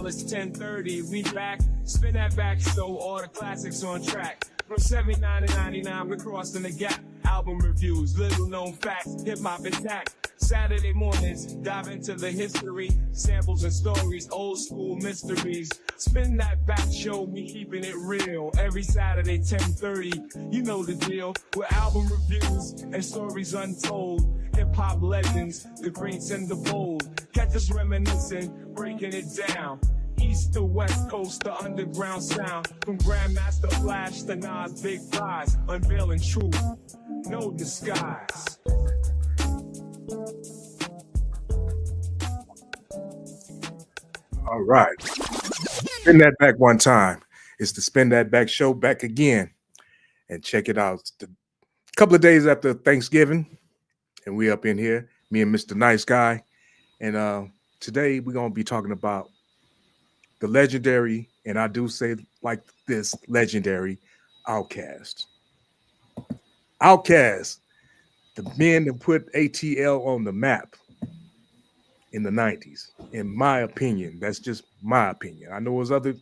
it's 10:30. We back, spin that back, so all the classics on track. From 79 to 99, we're crossing the gap. Album reviews, little known facts, hip hop intact. Saturday mornings, dive into the history, samples and stories, old school mysteries. Spin that back show, we keeping it real. Every Saturday, 10:30, you know the deal. With album reviews and stories untold. Hip hop legends, the greats and the bold. Catch us reminiscing, breaking it down. East to west coast, the underground sound. From Grandmaster Flash to Nas Big Prize, unveiling truth, no disguise. All right. Spin that back one time. It's the Spin That Back show back again. And check it out. It's a couple of days after Thanksgiving. And we up in here, me and Mr. Nice Guy. And today we're going to be talking about the legendary, and I do say like this, legendary OutKast. OutKast, the men that put ATL on the map in the 90s, in my opinion. That's just my opinion. I know there's other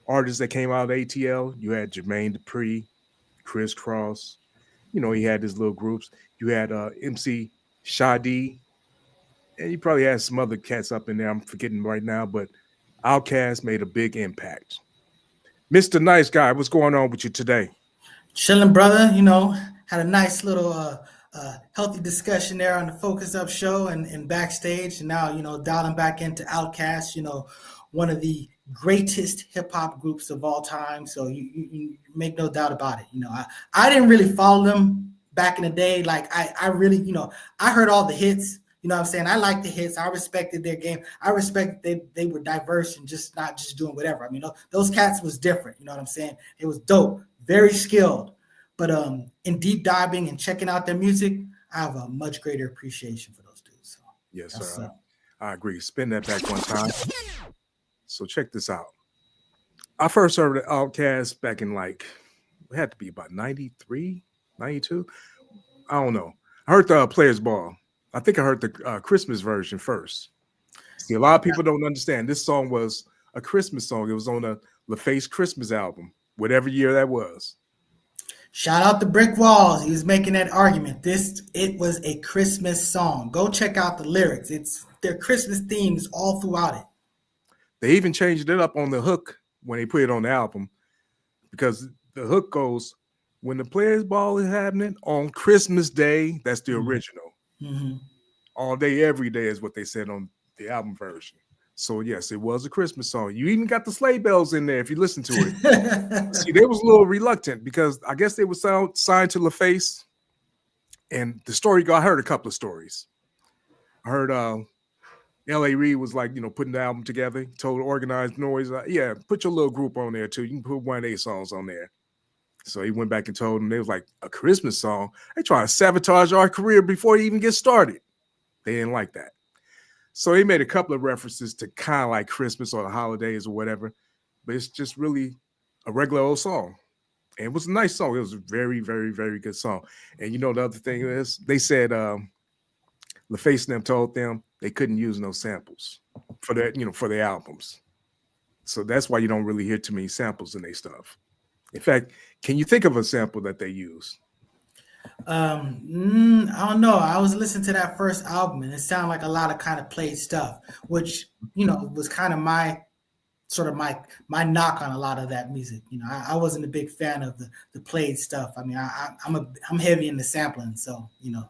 artists that came out of ATL. You had Jermaine Dupri, Criss Cross. You know, he had his little groups. You had MC Shadi. And you probably had some other cats up in there. I'm forgetting right now, but OutKast made a big impact. Mr. Nice Guy, what's going on with you today? Chilling, brother. You know, had a nice little healthy discussion there on the Focus Up show and backstage. And now, you know, dialing back into OutKast, you know, one of the greatest hip hop groups of all time. So you make no doubt about it. You know, I didn't really follow them back in the day. Like I really, you know, I heard all the hits. You know what I'm saying? I liked the hits. I respected their game. I respected they were diverse and just not just doing whatever. I mean, those cats was different. You know what I'm saying? It was dope, very skilled. But in deep diving and checking out their music, I have a much greater appreciation for those dudes. So, yes, sir. I agree. Spin that back one time. So check this out. I first heard of OutKast back in it had to be about 93, 92. I don't know. I heard the Players Ball. I think I heard the Christmas version first. See, a lot of people don't understand. This song was a Christmas song. It was on a LaFace Christmas album, whatever year that was. Shout out to Brick Walls. He was making that argument. It was a Christmas song. Go check out the lyrics. It's their Christmas themes all throughout it. They even changed it up on the hook when they put it on the album, because the hook goes, when the Players Ball is happening on Christmas Day. That's the original. Mm-hmm. All day, every day is what they said on the album version. So yes, it was a Christmas song. You even got the sleigh bells in there if you listen to it. See, they was a little reluctant because I guess they were signed to LaFace. And the story, I heard a couple of stories. I heard L.A. Reid was like, you know, putting the album together. He told Organized Noise, yeah, put your little group on there too. You can put one of their songs on there. So he went back and told them, they was like, a Christmas song? They trying to sabotage our career before he even gets started. They didn't like that. So he made a couple of references to kind of like Christmas or the holidays or whatever, but it's just really a regular old song. And it was a nice song. It was a very, very, very good song. And you know, the other thing is they said LaFace and them told them they couldn't use no samples for that, you know, for their albums. So that's why you don't really hear too many samples in their stuff. In fact, can you think of a sample that they use? I don't know. I was listening to that first album and it sounded like a lot of kind of played stuff, which, you know, was kind of my knock on a lot of that music. You know, I wasn't a big fan of the played stuff. I mean, I'm heavy in the sampling, so, you know.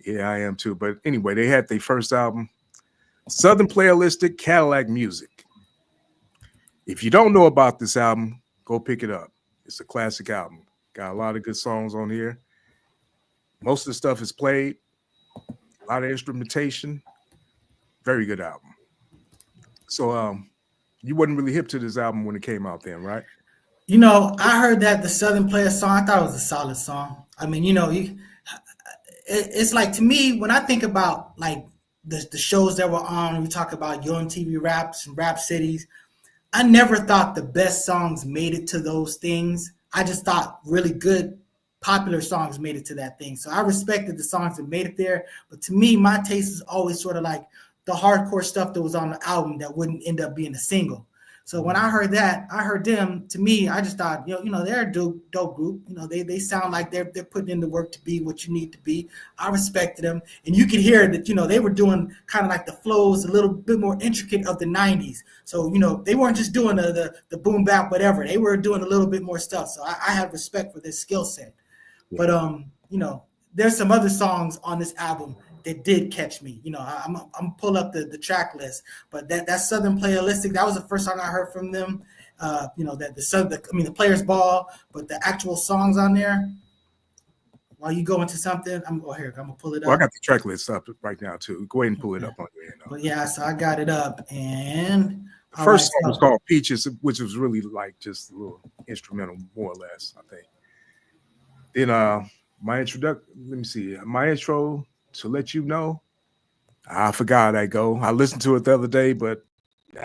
Yeah, I am too. But anyway, they had their first album, Southern Playalistic Cadillac Music. If you don't know about this album, go pick it up. It's a classic album. Got a lot of good songs on here. Most of the stuff is played. A lot of instrumentation. Very good album. So you wasn't really hip to this album when it came out then, right? You know, I heard that the Southern Player song, I thought it was a solid song. I mean, you know, it's like, to me, when I think about like the shows that were on, we talk about Yo MTV Raps and Rap Cities, I never thought the best songs made it to those things. I just thought really good, popular songs made it to that thing. So I respected the songs that made it there. But to me, my taste is always sort of like the hardcore stuff that was on the album that wouldn't end up being a single. So when I heard that, I heard them. To me, I just thought, they're a dope group. They sound like they're putting in the work to be what you need to be. I respected them, and you could hear that they were doing kind of like the flows a little bit more intricate of the '90s. So they weren't just doing the boom bap whatever. They were doing a little bit more stuff. So I have respect for their skill set. Yeah. But there's some other songs on this album that did catch me. I'm pull up the track list, but that Southern Playalistic, that was the first song I heard from them. The Players Ball, but the actual songs on there. While you go into something, I'm gonna pull it up. Well, I got the track list up right now too. Go ahead and pull it up on your end. But yeah, so I got it up, and the first song was called Peaches, which was really like just a little instrumental, more or less, I think. Then my introduction. Let me see. My intro. To let you know, I forgot I go. I listened to it the other day, but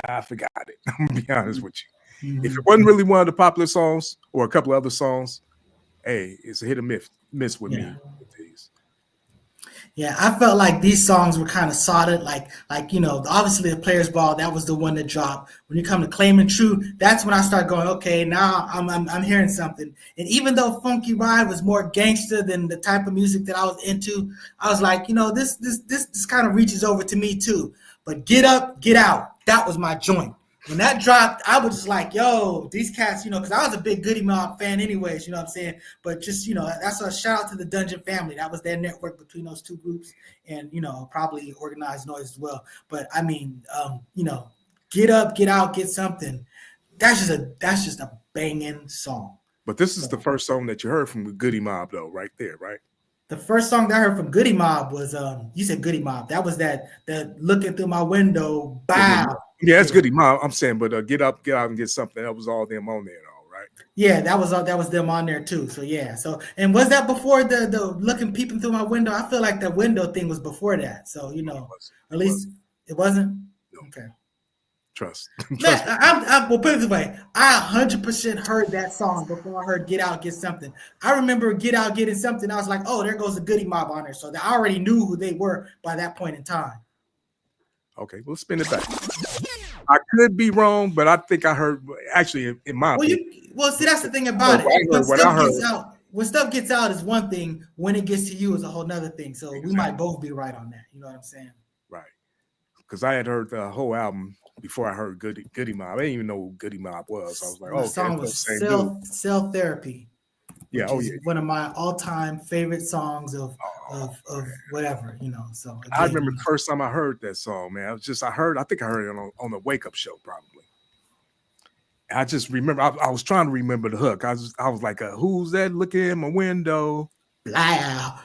I forgot it. I'm gonna be honest with you. Mm-hmm. If it wasn't really one of the popular songs or a couple of other songs, hey, it's a hit or miss with me with these. Yeah, I felt like these songs were kind of solid. Like obviously the Players Ball, that was the one that dropped. When you come to Claiming True, that's when I start going, okay, now I'm hearing something. And even though Funky Ride was more gangster than the type of music that I was into, I was like, this kind of reaches over to me too. But Get Up, Get Out, that was my joint. When that dropped, I was just like, yo, these cats, because I was a big Goody Mob fan anyways, you know what I'm saying? But just, that's a shout out to the Dungeon family. That was their network between those two groups and, probably Organized Noise as well. But I mean, Get Up, Get Out, Get Something. That's just a banging song. But this is the first song that you heard from the Goody Mob though, right there, right? The first song that I heard from Goody Mob was, you said Goody Mob. That was that Looking Through My Window, bow. Yeah, it's Goody Mob. I'm saying, but Get Up, Get Out, and Get Something. That was all them on there, though, right? Yeah, that was them on there too. So yeah. So and was that before the peeping through my window? I feel like the window thing was before that. So at least it wasn't. No. Okay. Trust. Well, put it this way. I 100% heard that song before I heard Get Out, Get Something. I remember Get Out, Getting Something. I was like, oh, there goes the Goody Mob on there. So I already knew who they were by that point in time. Okay, we'll spin it back. I could be wrong, but I think I heard actually in my opinion. See, that's the thing about it. When stuff gets out is one thing. When it gets to you is a whole nother thing. So we might both be right on that. You know what I'm saying? Right. Because I had heard the whole album before I heard Goody Mob. I didn't even know who Goody Mob was. I was like, the song was Self Therapy. Yeah, one of my all-time favorite songs of whatever, So again, I remember the first time I heard that song, man. I think I heard it on the Wake Up Show, probably. I just remember I was trying to remember the hook. I was like, who's that looking in my window? Blah.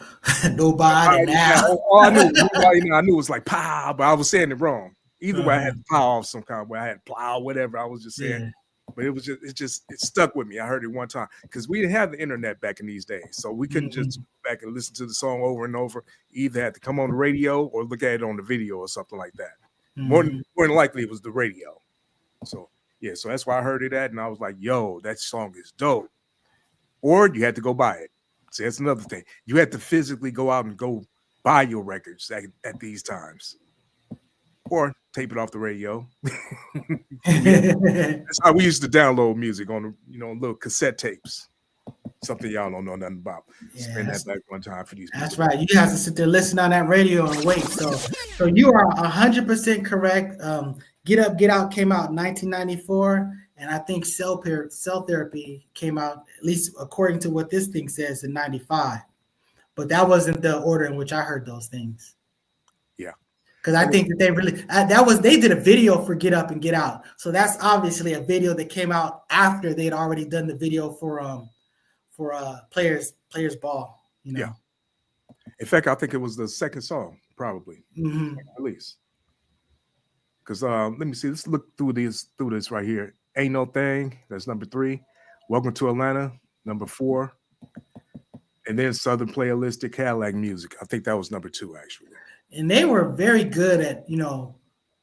Nobody now. I knew it was like pow, but I was saying it wrong. Either way, I had to plow off some kind of way. I had to plow, whatever. I was just saying. Yeah. But it stuck with me. I heard it one time because we didn't have the internet back in these days. So we couldn't just go back and listen to the song over and over. You either had to come on the radio or look at it on the video or something like that. More than likely it was the radio. So yeah, so that's why I heard it at, and I was like, yo, that song is dope. Or you had to go buy it. See, that's another thing. You had to physically go out and go buy your records at these times. Or tape it off the radio. That's how we used to download music on little cassette tapes. Something y'all don't know nothing about. Yeah, spend that back one time for these people. That's right. You have to sit there, listen on that radio and wait. So you are 100% correct. Get Up, Get Out came out in 1994, and I think Cell Therapy came out, at least according to what this thing says, in 95. But that wasn't the order in which I heard those things. Yeah. Because I think that they really they did a video for Get Up and Get Out. So that's obviously a video that came out after they'd already done the video for Players Ball. Yeah. In fact, I think it was the second song, probably, at least. Because let me see. Let's look through this right here. Ain't No Thing. That's number 3. Welcome to Atlanta. Number 4. And then Southern Playalistic Cadillac Music. I think that was number 2, actually. And they were very good at,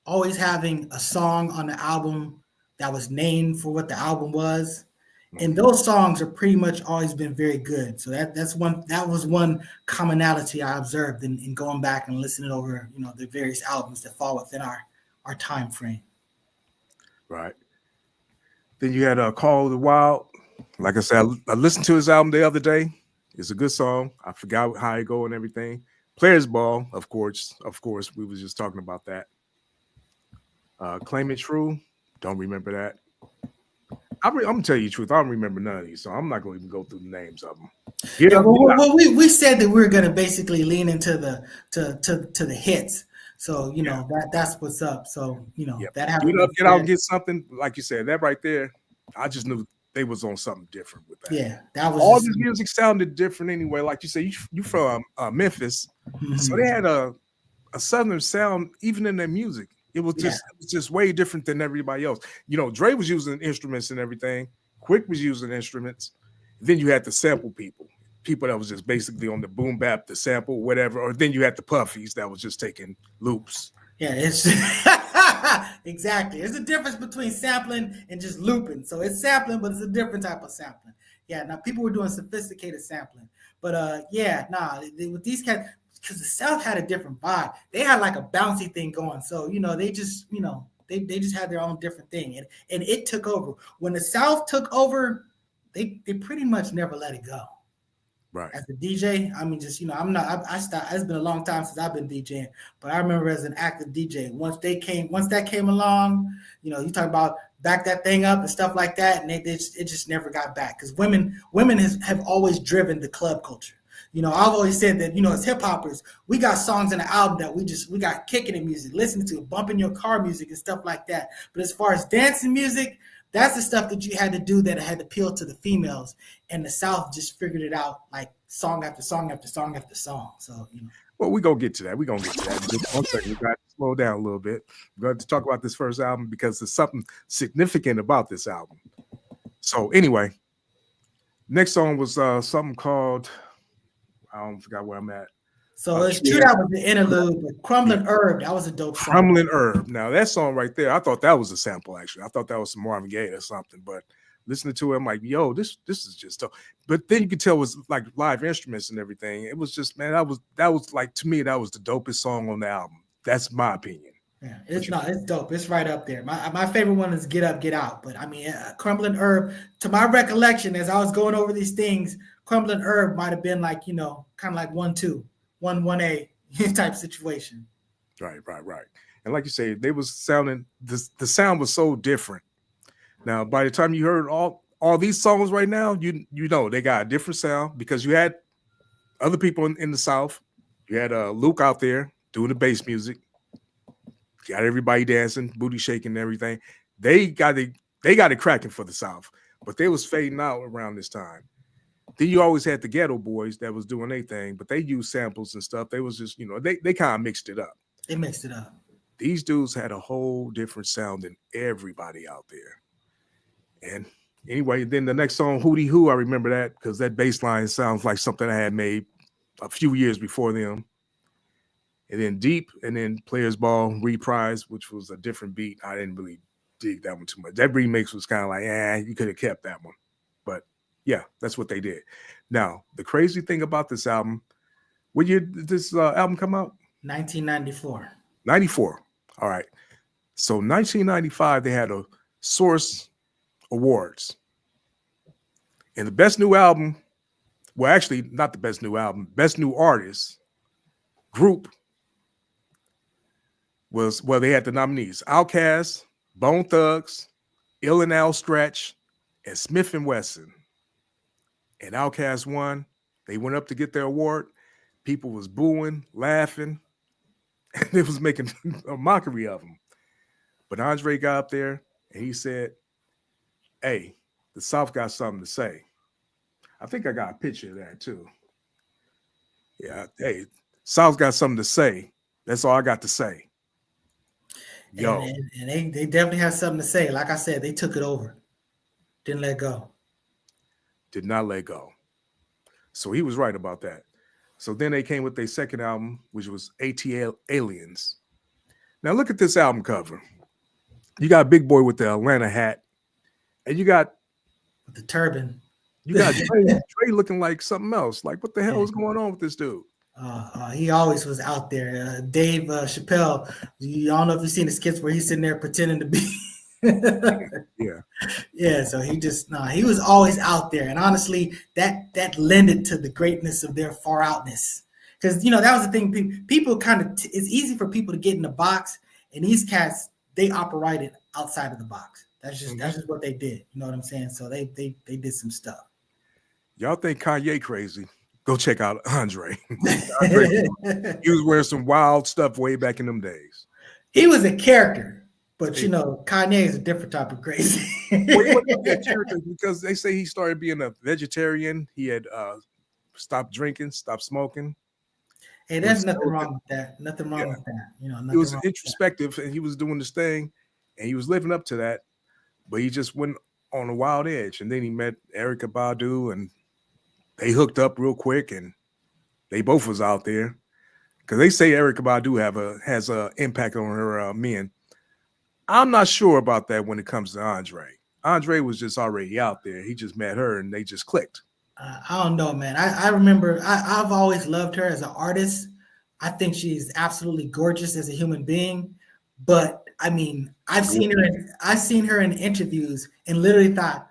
always having a song on the album that was named for what the album was. And those songs are pretty much always been very good. So that was one commonality I observed in going back and listening over, the various albums that fall within our time frame. Right. Then you had Call of the Wild. Like I said, I listened to his album the other day. It's a good song. I forgot how it go and everything. Players Ball, of course. We was just talking about that. Claim It True. Don't remember that. I'm gonna tell you the truth. I don't remember none of these, so I'm not gonna even go through the names of them. We said that we were gonna basically lean into the hits. So that's what's up. So that happened. Get out and get something, like you said, that right there. I just knew they was on something different with that. Yeah, that was all this music sounded different anyway. Like you said, you from Memphis, so they had a southern sound even in their music. It was just way different than everybody else. Dre was using instruments and everything. Quick was using instruments. Then you had the sample people that was just basically on the boom bap, the sample, whatever. Or then you had the puffies that was just taking loops. Yeah, it's exactly. There's a difference between sampling and just looping. So it's sampling, but it's a different type of sampling. Yeah, now people were doing sophisticated sampling. But with these cats, because the South had a different vibe. They had like a bouncy thing going. So, they just, they just had their own different thing. And it took over. When the South took over, they pretty much never let it go. Right. As a DJ, I mean, just, I stopped. It's been a long time since I've been DJing, but I remember as an active DJ, once that came along, you talk about back that thing up and stuff like that. And it just never got back because women have always driven the club culture. I've always said that, as hip hoppers, we got songs in the album that we got kicking in music, listening to it, bumping your car music and stuff like that. But as far as dancing music, that's the stuff that you had to do that had to appeal to the females. And the South just figured it out like song after song after song after song. So, Well, we're going to get to that. Just 1 second. We got to slow down a little bit. We're going to talk about this first album because there's something significant about this album. So anyway, next song was something called, I forgot where I'm at. So it's true that was the interlude, but Crumbling Herb, that was a dope song. Crumbling Herb. Now that song right there, I thought that was a sample actually. I thought that was some Marvin Gaye or something, but listening to it, I'm like, yo, this is just dope. But then you could tell it was like live instruments and everything. It was just, man, that was like, to me, that was the dopest song on the album. That's my opinion. Yeah, it's dope. It's right up there. My favorite one is Get Up, Get Out. But I mean, Crumbling Herb, to my recollection, as I was going over these things, Crumbling Herb might have been like, kind of like 1-2, 1-1A type situation. Right. And like you say, they was sounding, the sound was so different. Now, by the time you heard all these songs right now, you know they got a different sound because you had other people in the South. You had Luke out there doing the bass music. Got everybody dancing, booty shaking and everything. They got it cracking for the South, but they was fading out around this time. Then you always had the Ghetto Boys that was doing their thing, but they used samples and stuff. They was just, they kind of mixed it up. They mixed it up. These dudes had a whole different sound than everybody out there. And anyway, then the next song, Hootie Hoo, I remember that because that bass line sounds like something I had made a few years before them. And then Deep, and then Players Ball, Reprise, which was a different beat. I didn't really dig that one too much. That remix was kind of like, you could have kept that one. But yeah, that's what they did. Now, the crazy thing about this album, when year did this album come out? 1994. 94. All right. So 1995, they had a Source Awards. And the best new album, well, actually, not the best new album, best new artist group was, well, they had the nominees: OutKast, Bone Thugs, Ill and Al Stretch, and Smith & Wesson. And OutKast won. They went up to get their award. People was booing, laughing, and it was making a mockery of them. But Andre got up there and he said, hey, the South got something to say. I think I got a picture of that too. Yeah, hey, South got something to say. That's all I got to say. Yo. And they definitely had something to say. Like I said, they took it over. Didn't let go. Did not let go. So he was right about that. So then they came with their second album, which was ATL Aliens. Now look at this album cover. You got Big Boy with the Atlanta hat, and you got with the turban. You got Dre looking like something else. Like, what the hell is going on with this dude? He always was out there. Dave Chappelle, I don't know if you've seen the skits where he's sitting there pretending to be. Yeah. So he was always out there, and honestly, that lended to the greatness of their far outness. Because that was the thing. People kind of it's easy for people to get in the box, and these cats they operated outside of the box. That's just what they did. You know what I'm saying? So they did some stuff. Y'all think Kanye crazy? Go check out Andre. He was wearing some wild stuff way back in them days. He was a character, but Kanye is a different type of crazy. Well, he wasn't that character because they say he started being a vegetarian. He had stopped drinking, stopped smoking. Hey, there's nothing wrong with that. Nothing wrong with that. He was introspective and he was doing this thing and he was living up to that, but he just went on a wild edge. And then he met Erykah Badu and they hooked up real quick and they both was out there because they say Erykah Badu has a impact on her men. I'm not sure about that when it comes to Andre. Andre was just already out there. He just met her and they just clicked. I don't know, man. I remember I've always loved her as an artist. I think she's absolutely gorgeous as a human being. But I mean, I've seen her in interviews and literally thought,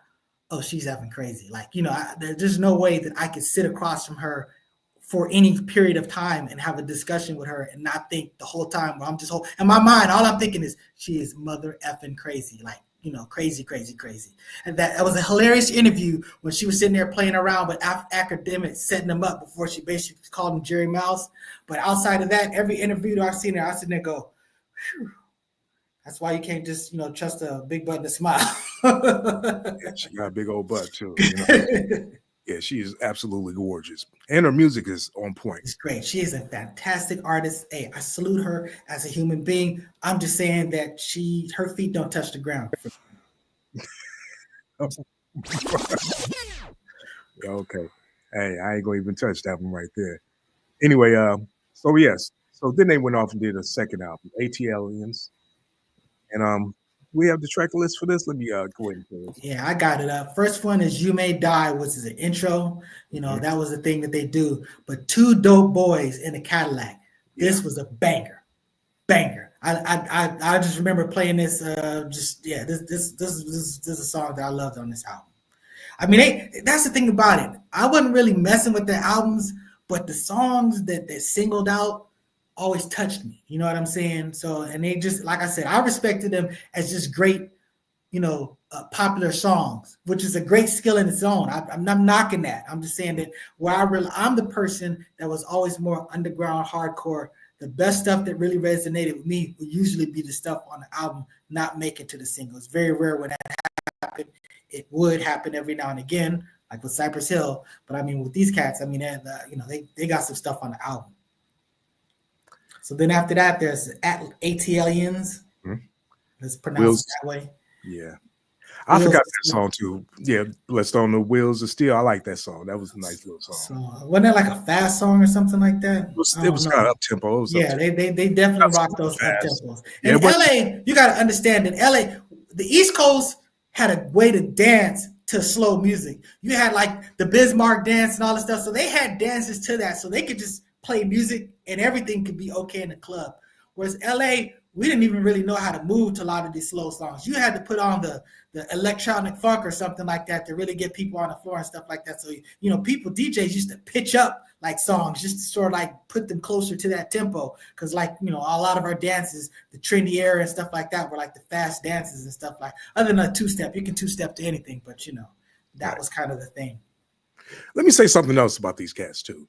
oh, she's effing crazy. Like, there's no way that I could sit across from her for any period of time and have a discussion with her and not think the whole time where I'm just in my mind, all I'm thinking is she is mother effing crazy. Like, crazy, crazy, crazy. And that was a hilarious interview when she was sitting there playing around with academics, setting them up before she basically called him Jerry Mouse. But outside of that, every interview that I've seen her, I sit there and go, phew. That's why you can't just, trust a big butt and a smile. Yeah, she got a big old butt too. Yeah, she is absolutely gorgeous. And her music is on point. It's great. She is a fantastic artist. Hey, I salute her as a human being. I'm just saying that her feet don't touch the ground. Okay. Hey, I ain't gonna even touch that one right there. Anyway, so yes. So then they went off and did a second album, ATLiens. And we have the track list for this. Let me go ahead and play it. Yeah, I got it up. First one is You May Die, which is an intro. That was the thing that they do. But Two Dope Boys in a Cadillac. This was a banger. I just remember playing this. This is a song that I loved on this album. I mean, that's the thing about it. I wasn't really messing with the albums, but the songs that singled out always touched me. You know what I'm saying? So, and they just, like I said, I respected them as just great, popular songs, which is a great skill in its own. I'm not knocking that. I'm just saying that I'm the person that was always more underground, hardcore. The best stuff that really resonated with me would usually be the stuff on the album not make it to the single. It's very rare when that happened. It would happen every now and again, like with Cypress Hill. But I mean, with these cats, I mean, they got some stuff on the album. So then after that, there's ATLiens. Mm-hmm. Let's pronounce it that way. Yeah. I forgot that song too. Yeah, Let's Stone the Wheels of Steel. I like that song. That was a nice little song. So wasn't that like a fast song or something like that? It was kind of up tempo. Yeah, they definitely rock those up tempos. In LA, you got to understand that LA, the East Coast had a way to dance to slow music. You had like the Bismarck dance and all this stuff. So they had dances to that. So they could just play music and everything could be okay in the club. Whereas LA, we didn't even really know how to move to a lot of these slow songs. You had to put on the electronic funk or something like that to really get people on the floor and stuff like that. So, DJs used to pitch up like songs just to sort of like put them closer to that tempo. Cause a lot of our dances, the trendy era and stuff like that were like the fast dances and stuff like, other than a two-step, you can two-step to anything, but that was kind of the thing. Let me say something else about these cats too.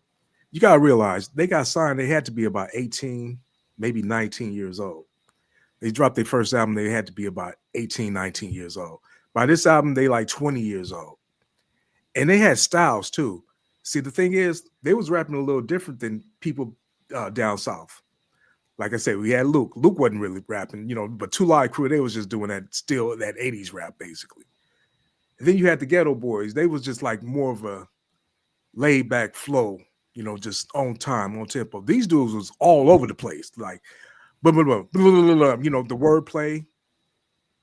You got to realize they got signed. They had to be about 18, maybe 19 years old. They dropped their first album. They had to be about 18, 19 years old. By this album, they like 20 years old. And they had styles too. See, the thing is, they was rapping a little different than people down south. Like I said, we had Luke. Luke wasn't really rapping, but Two Live Crew, they was just doing that 80s rap, basically. And then you had the Ghetto Boys. They was just like more of a laid back flow, just on time, on tempo. These dudes was all over the place, like, the wordplay,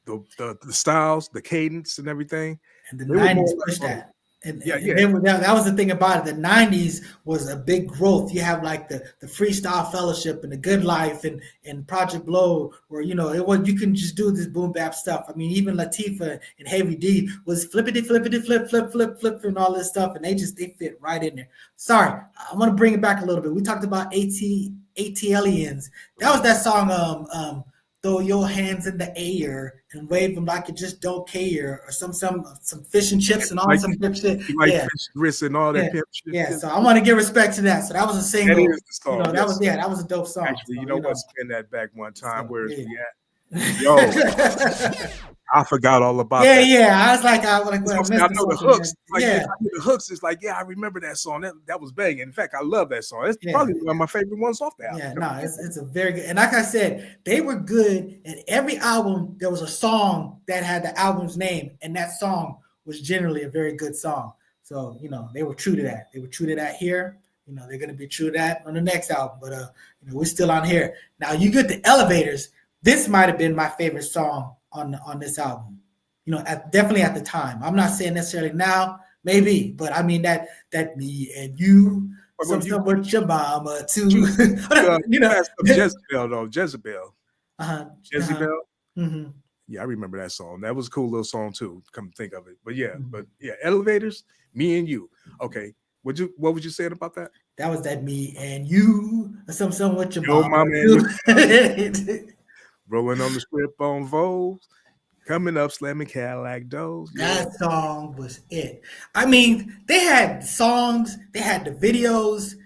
the styles, the cadence, and everything. And the They were more 90s like, pushed that. And that was the thing about it. The 90s was a big growth. You have like the Freestyle Fellowship and the Good Life and Project Blow, where you you can just do this boom bap stuff. I mean, even Latifah and Heavy D was flippity flip and all this stuff, and they fit right in there. Sorry, I want to bring it back a little bit. We talked about ATLians. That was that song throw your hands in the air and wave them like you just don't care, or some fish and chips and all like, some pimp shit. Like fish grits and all that pimp shit. Yeah, so I want to give respect to that. So that was a single. That is the song. That was a dope song. Actually, so, what? Spin that back one time. Where is we at? Yo, I forgot all about that. Yeah. I was like, I know the hooks. The hooks is like, I remember that song. That was banging. In fact, I love that song. It's probably one of my favorite ones off the album. Yeah, no, it's a very good. And like I said, they were good. And every album, there was a song that had the album's name, and that song was generally a very good song. So, they were true to that. They were true to that here. They're going to be true to that on the next album. But, we're still on here. Now, you get the Elevators. This might have been my favorite song on this album. Definitely at the time. I'm not saying necessarily now, maybe. But, I mean, that me and you, some with your mama, too. Jezebel, though. Jezebel. Jezebel. Mm-hmm. Yeah, I remember that song. That was a cool little song too. Come to think of it, but Elevators, Me and You. Okay, what was you saying about that? That was that Me and You, some with your mama too. Rolling on the strip on Vogue, coming up slamming Cadillac doors. That song was it. I mean, they had songs, they had the videos.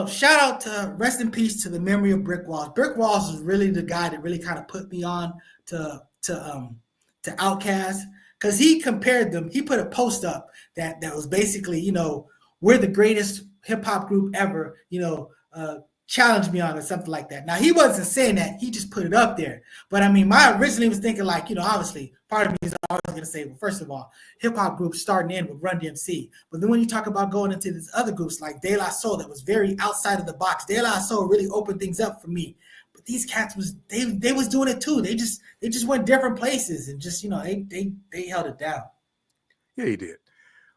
Shout out to rest in peace to the memory of Brick Walls. Brick Walls was really the guy that really kind of put me on to OutKast, because he compared them. He put a post up that was basically, we're the greatest hip hop group ever. Challenge me on or something like that. Now, he wasn't saying that. He just put it up there. But, I mean, I originally was thinking like, obviously, part of me is always going to say, well, first of all, hip-hop groups starting in with Run DMC. But then when you talk about going into these other groups like De La Soul that was very outside of the box, De La Soul really opened things up for me. But these cats they was doing it too. They just went different places and just, they held it down. Yeah, he did.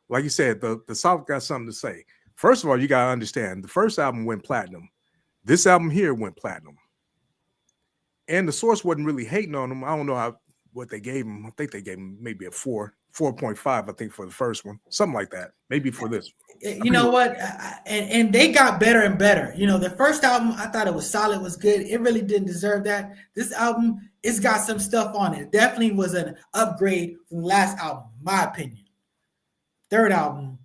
Like you said, the South got something to say. First of all, you got to understand, the first album went platinum. This album here went platinum. And the Source wasn't really hating on them. I don't know what they gave him. I think they gave him maybe a 4.5, I think, for the first one. Something like that. Maybe for this one. You know what? And they got better and better. The first album, I thought it was solid, was good. It really didn't deserve that. This album, it's got some stuff on it. It definitely was an upgrade from the last album, in my opinion. Third album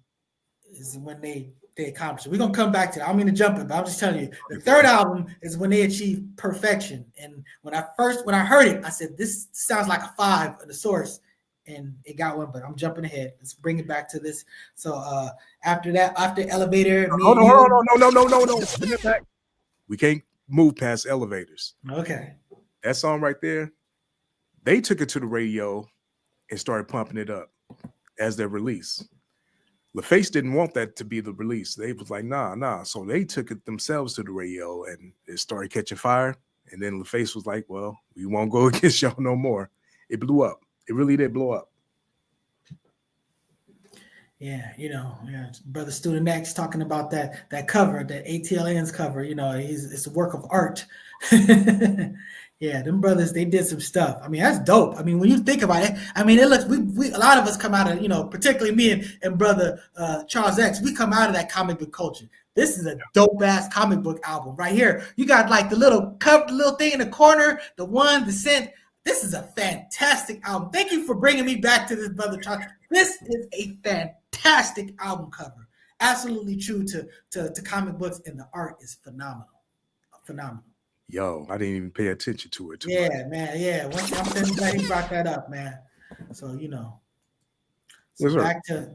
is when they accomplished it. We're going to come back to that. I don't mean to jump it, but I'm just telling you. The third album is when they achieved perfection. And when I heard it, I said, this sounds like a 5 of the Source. And it got one, but I'm jumping ahead. Let's bring it back to this. So after that, after Elevator. Hold on. Bring it back. We can't move past Elevators. Okay. That song right there, they took it to the radio and started pumping it up as their release. LaFace didn't want that to be the release. They was like, nah. So they took it themselves to the radio and it started catching fire. And then LaFace was like, well, we won't go against y'all no more. It blew up. It really did blow up. Yeah, Brother Student X talking about that cover, that ATLians cover, it's a work of art. Yeah, them brothers, they did some stuff. I mean, that's dope. I mean, when you think about it, I mean, it looks, we a lot of us come out of, particularly me and brother Charles X, we come out of that comic book culture. This is a dope ass comic book album right here. You got like the little thing in the corner, the scent. This is a fantastic album. Thank you for bringing me back to this, brother Charles. This is a fantastic album cover. Absolutely true to comic books, and the art is phenomenal. Phenomenal. Yo, I didn't even pay attention to it. Man. Yeah. I'm glad he brought that up, man. So, So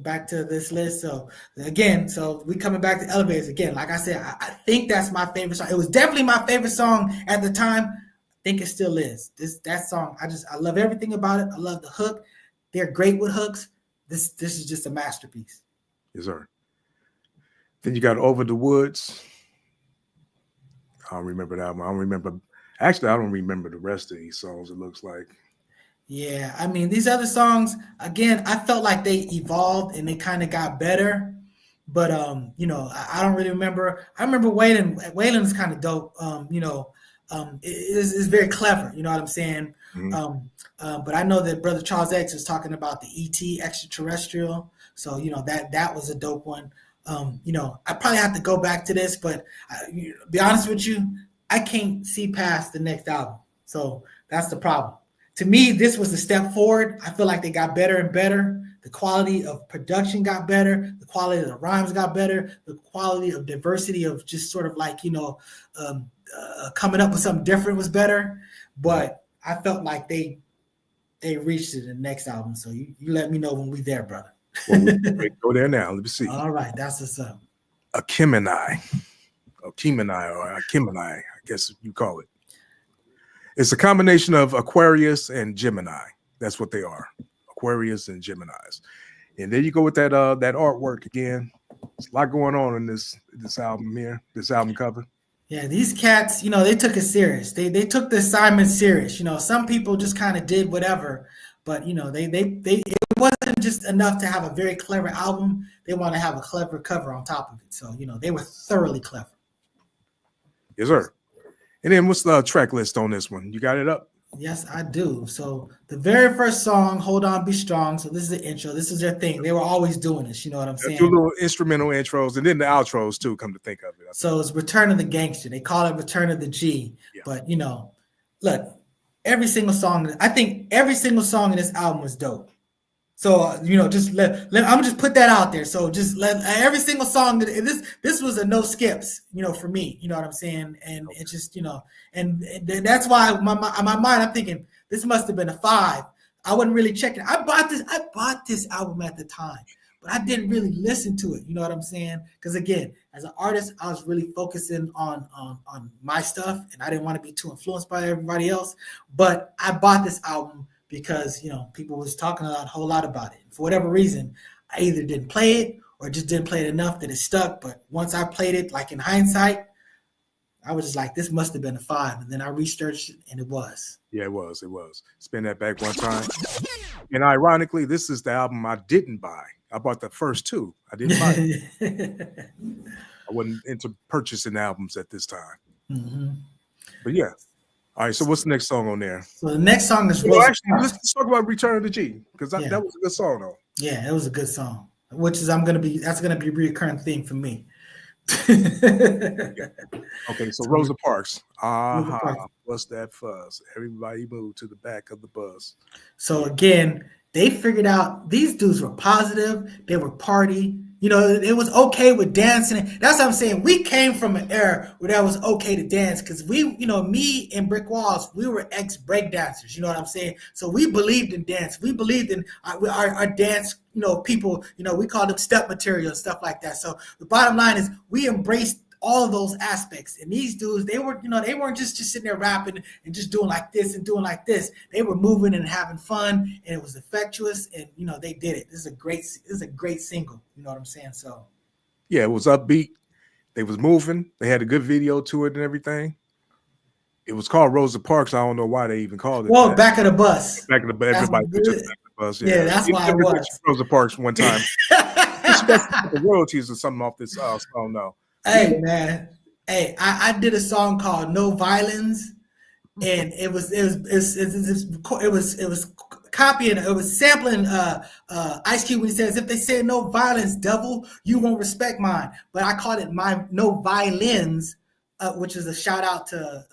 back to this list. So again, we coming back to Elevators again. Like I said, I think that's my favorite song. It was definitely my favorite song at the time. I think it still is. That song, I love everything about it. I love the hook. They're great with hooks. This is just a masterpiece. Yes, sir. Then you got Over the Woods. I don't remember that one. I don't remember the rest of these songs, it looks like. Yeah, I mean these other songs again. I felt like they evolved and they kind of got better, but I don't really remember. I remember Waylon. Waylon's kind of dope. Is very clever. You know what I'm saying? Mhm. But I know that Brother Charles X was talking about the ET extraterrestrial. So that was a dope one. I probably have to go back to this, but be honest with you, I can't see past the next album. So that's the problem. To me, this was a step forward. I feel like they got better and better. The quality of production got better. The quality of the rhymes got better. The quality of diversity of just sort of like, coming up with something different was better. But I felt like they reached it in the next album. So you let me know when we there, brother. Well, we go there now. Let me see. All right, that's what's up. Akimani, or Akimani, I guess you call it. It's a combination of Aquarius and Gemini. That's what they are, Aquarius and Geminis. And there you go with that artwork again. There's a lot going on in this album here, this album cover. Yeah, these cats, they took it serious. They took the assignment serious. Some people just kind of did whatever, but they it wasn't just enough to have a very clever album. They want to have a clever cover on top of it. So they were thoroughly clever. Yes, sir. And then what's the track list on this one? You got it up? Yes, I do. So the very first song, Hold On, Be Strong. So this is the intro. This is their thing. They were always doing this. You know what I'm saying? Do little instrumental intros and then the outros too, come to think of it. So it's Return of the Gangster. They call it Return of the G. Yeah. But, look, every single song, I think every single song in this album was dope. So, just I'm gonna just put that out there. So just let every single song this was a no skips, for me, you know what I'm saying? And it's just, and that's why my mind, I'm thinking this must have been a 5. I wasn't really checking. I bought this album at the time, but I didn't really listen to it. You know what I'm saying? Because again, as an artist, I was really focusing on my stuff and I didn't want to be too influenced by everybody else. But I bought this album because people was talking a whole lot about it. For whatever reason, I either didn't play it or just didn't play it enough that it stuck. But once I played it, like in hindsight, I was just like, this must have been a 5. And then I researched it, and it was. Yeah, it was. Spin that back one time. And ironically, this is the album I didn't buy. I bought the first 2. I didn't buy it. I wasn't into purchasing albums at this time. Mm-hmm. But yeah. All right, so what's the next song on there? So the next song is actually, let's talk about Return of the G, because that was a good song though. Yeah, it was a good song. Which is that's gonna be a recurring theme for me. Okay, so Rosa Parks. What's that fuzz? Everybody move to the back of the bus. So again, they figured out these dudes were positive, they were party. It was okay with dancing. That's what I'm saying. We came from an era where that was okay to dance because me and Brick Walls, we were ex-break dancers. You know what I'm saying? So we believed in dance. We believed in our dance, people, we called them step material and stuff like that. So the bottom line is we embraced all of those aspects. And these dudes, they weren't just sitting there rapping and just doing like this and doing like this. They were moving and having fun, and it was infectious. And they did it. This is a great single. You know what I'm saying? So yeah, it was upbeat. They was moving. They had a good video to it and everything. It was called Rosa Parks. I don't know why they even called it. Well, that. Back of the bus. Back of the bus. Everybody just back of the bus. Yeah, that's why it was. Rosa Parks one time. The royalties or something off this song. No. Hey man, I did a song called "No Violence," and it was copying, it was sampling Ice Cube when he says, "If they say no violence, devil, you won't respect mine." But I called it my "No Violins," which is a shout out to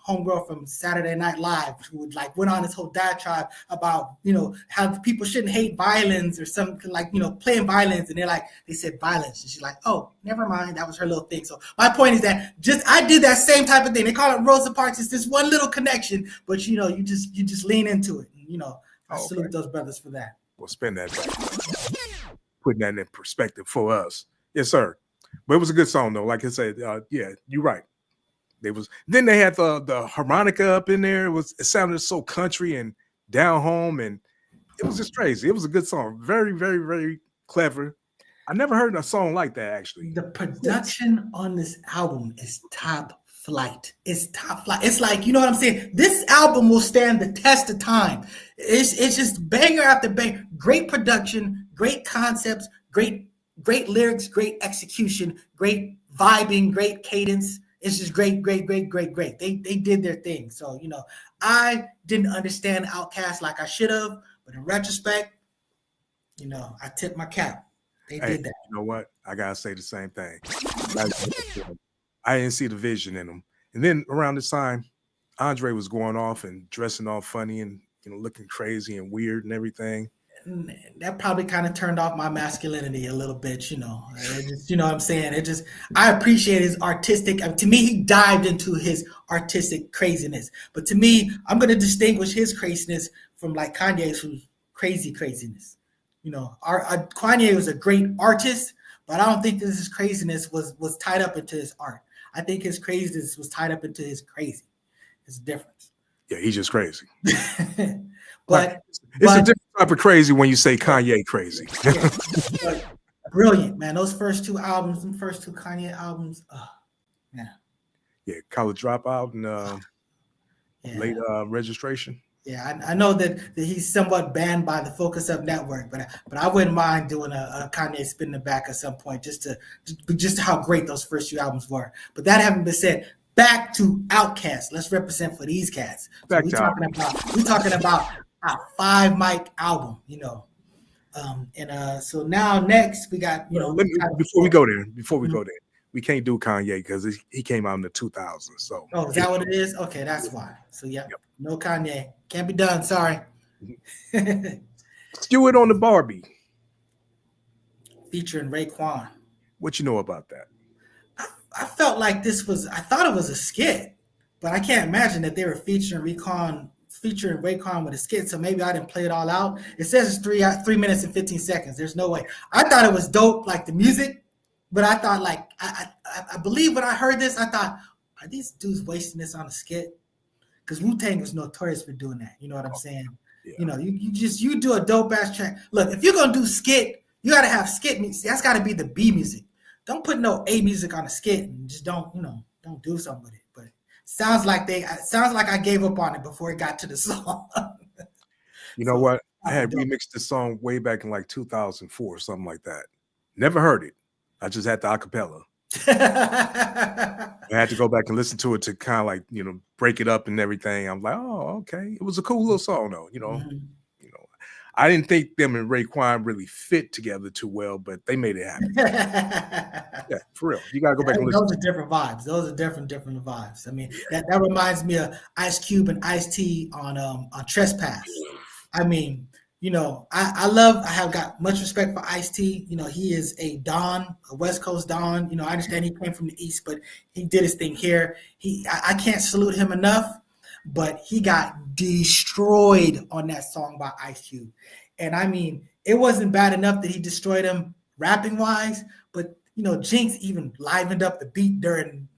homegirl from Saturday Night Live, who went on this whole diatribe about how people shouldn't hate violins or something, playing violins, and they said violence, and she's like, oh, never mind, that was her little thing. So my point is that I did that same type of thing. They call it Rosa Parks. It's this one little connection, but you just lean into it. And, I salute those brothers for that. We'll spin that back, putting that in perspective for us. Yes, sir. But it was a good song though. Like I said, yeah, you're right. Then they had the harmonica up in there. It sounded so country and down home, and it was just crazy. It was a good song. Very, very, very clever. I never heard a song like that actually. The production on this album is top flight. It's top flight. It's like, you know what I'm saying? This album will stand the test of time. It's just banger after banger. Great production, great concepts, great lyrics, great execution, great vibing, great cadence. It's just great. They did their thing. So, you know, I didn't understand OutKast like I should have, but in retrospect, you know, I tip my cap. They did that. You know what? I gotta say the same thing. I didn't see the vision in them. And then around this time, Andre was going off and dressing all funny and, you know, looking crazy and weird and everything. And that probably kind of turned off my masculinity a little bit, you know. You know what I'm saying? I appreciate his artistic. To me, he dived into his artistic craziness. But to me, I'm going to distinguish his craziness from like Kanye's craziness. You know, Kanye was a great artist, but I don't think that his craziness was tied up into his art. I think his craziness was tied up into his crazy. It's a difference. Yeah, he's just crazy. But it's a different type of crazy when you say Kanye crazy. Yeah, brilliant, man. Those first two Kanye albums, yeah, College Dropout and Late Registration. Yeah, I know that he's somewhat banned by the Focus Up Network, but I wouldn't mind doing a Kanye Spin in the Back at some point, just how great those first few albums were. But that having been said, back to OutKast. Let's represent for these cats. So we're talking about a 5 mic album, you know. So now next we got, you know, before we go there, we can't do Kanye because he came out in the 2000s. So is that what it is? Okay, that's why. So yep. No Kanye, can't be done. Sorry. Stew It on the Barbie, featuring Raekwon. What you know about that? I felt like I thought it was a skit, but I can't imagine that they were featuring Raekwon with a skit. So maybe I didn't play it all out. It says it's 3 minutes and 15 seconds. There's no way. I thought it was dope, like the music, but I thought like I believe when I heard this, I thought, are these dudes wasting this on a skit? Because Wu-Tang was notorious for doing that. You know what I'm saying? Yeah. You know, you do a dope ass track. Look, if you're gonna do skit, you gotta have skit music. That's gotta be the B music. Don't put no A music on a skit and just don't do something with it. But sounds like I gave up on it before it got to the song. You know what? I had remixed this song way back in like 2004, something like that. Never heard it. I just had the acapella. I had to go back and listen to it to kind of like, you know, break it up and everything. I'm like, oh, okay. It was a cool little song though, you know. Mm-hmm. You know, I didn't think them and Raekwon really fit together too well, but they made it happen. Yeah, for real. You gotta go back and listen. Those are different vibes. Those are different vibes. I mean, that reminds me of Ice Cube and Ice-T on Trespass. I mean, you know, I have got much respect for Ice-T. You know, he is a Don, a West Coast Don. You know, I understand he came from the East, but he did his thing here. I can't salute him enough, but he got destroyed on that song by Ice Cube. And I mean, it wasn't bad enough that he destroyed him rapping wise, but you know, Jinx even livened up the beat during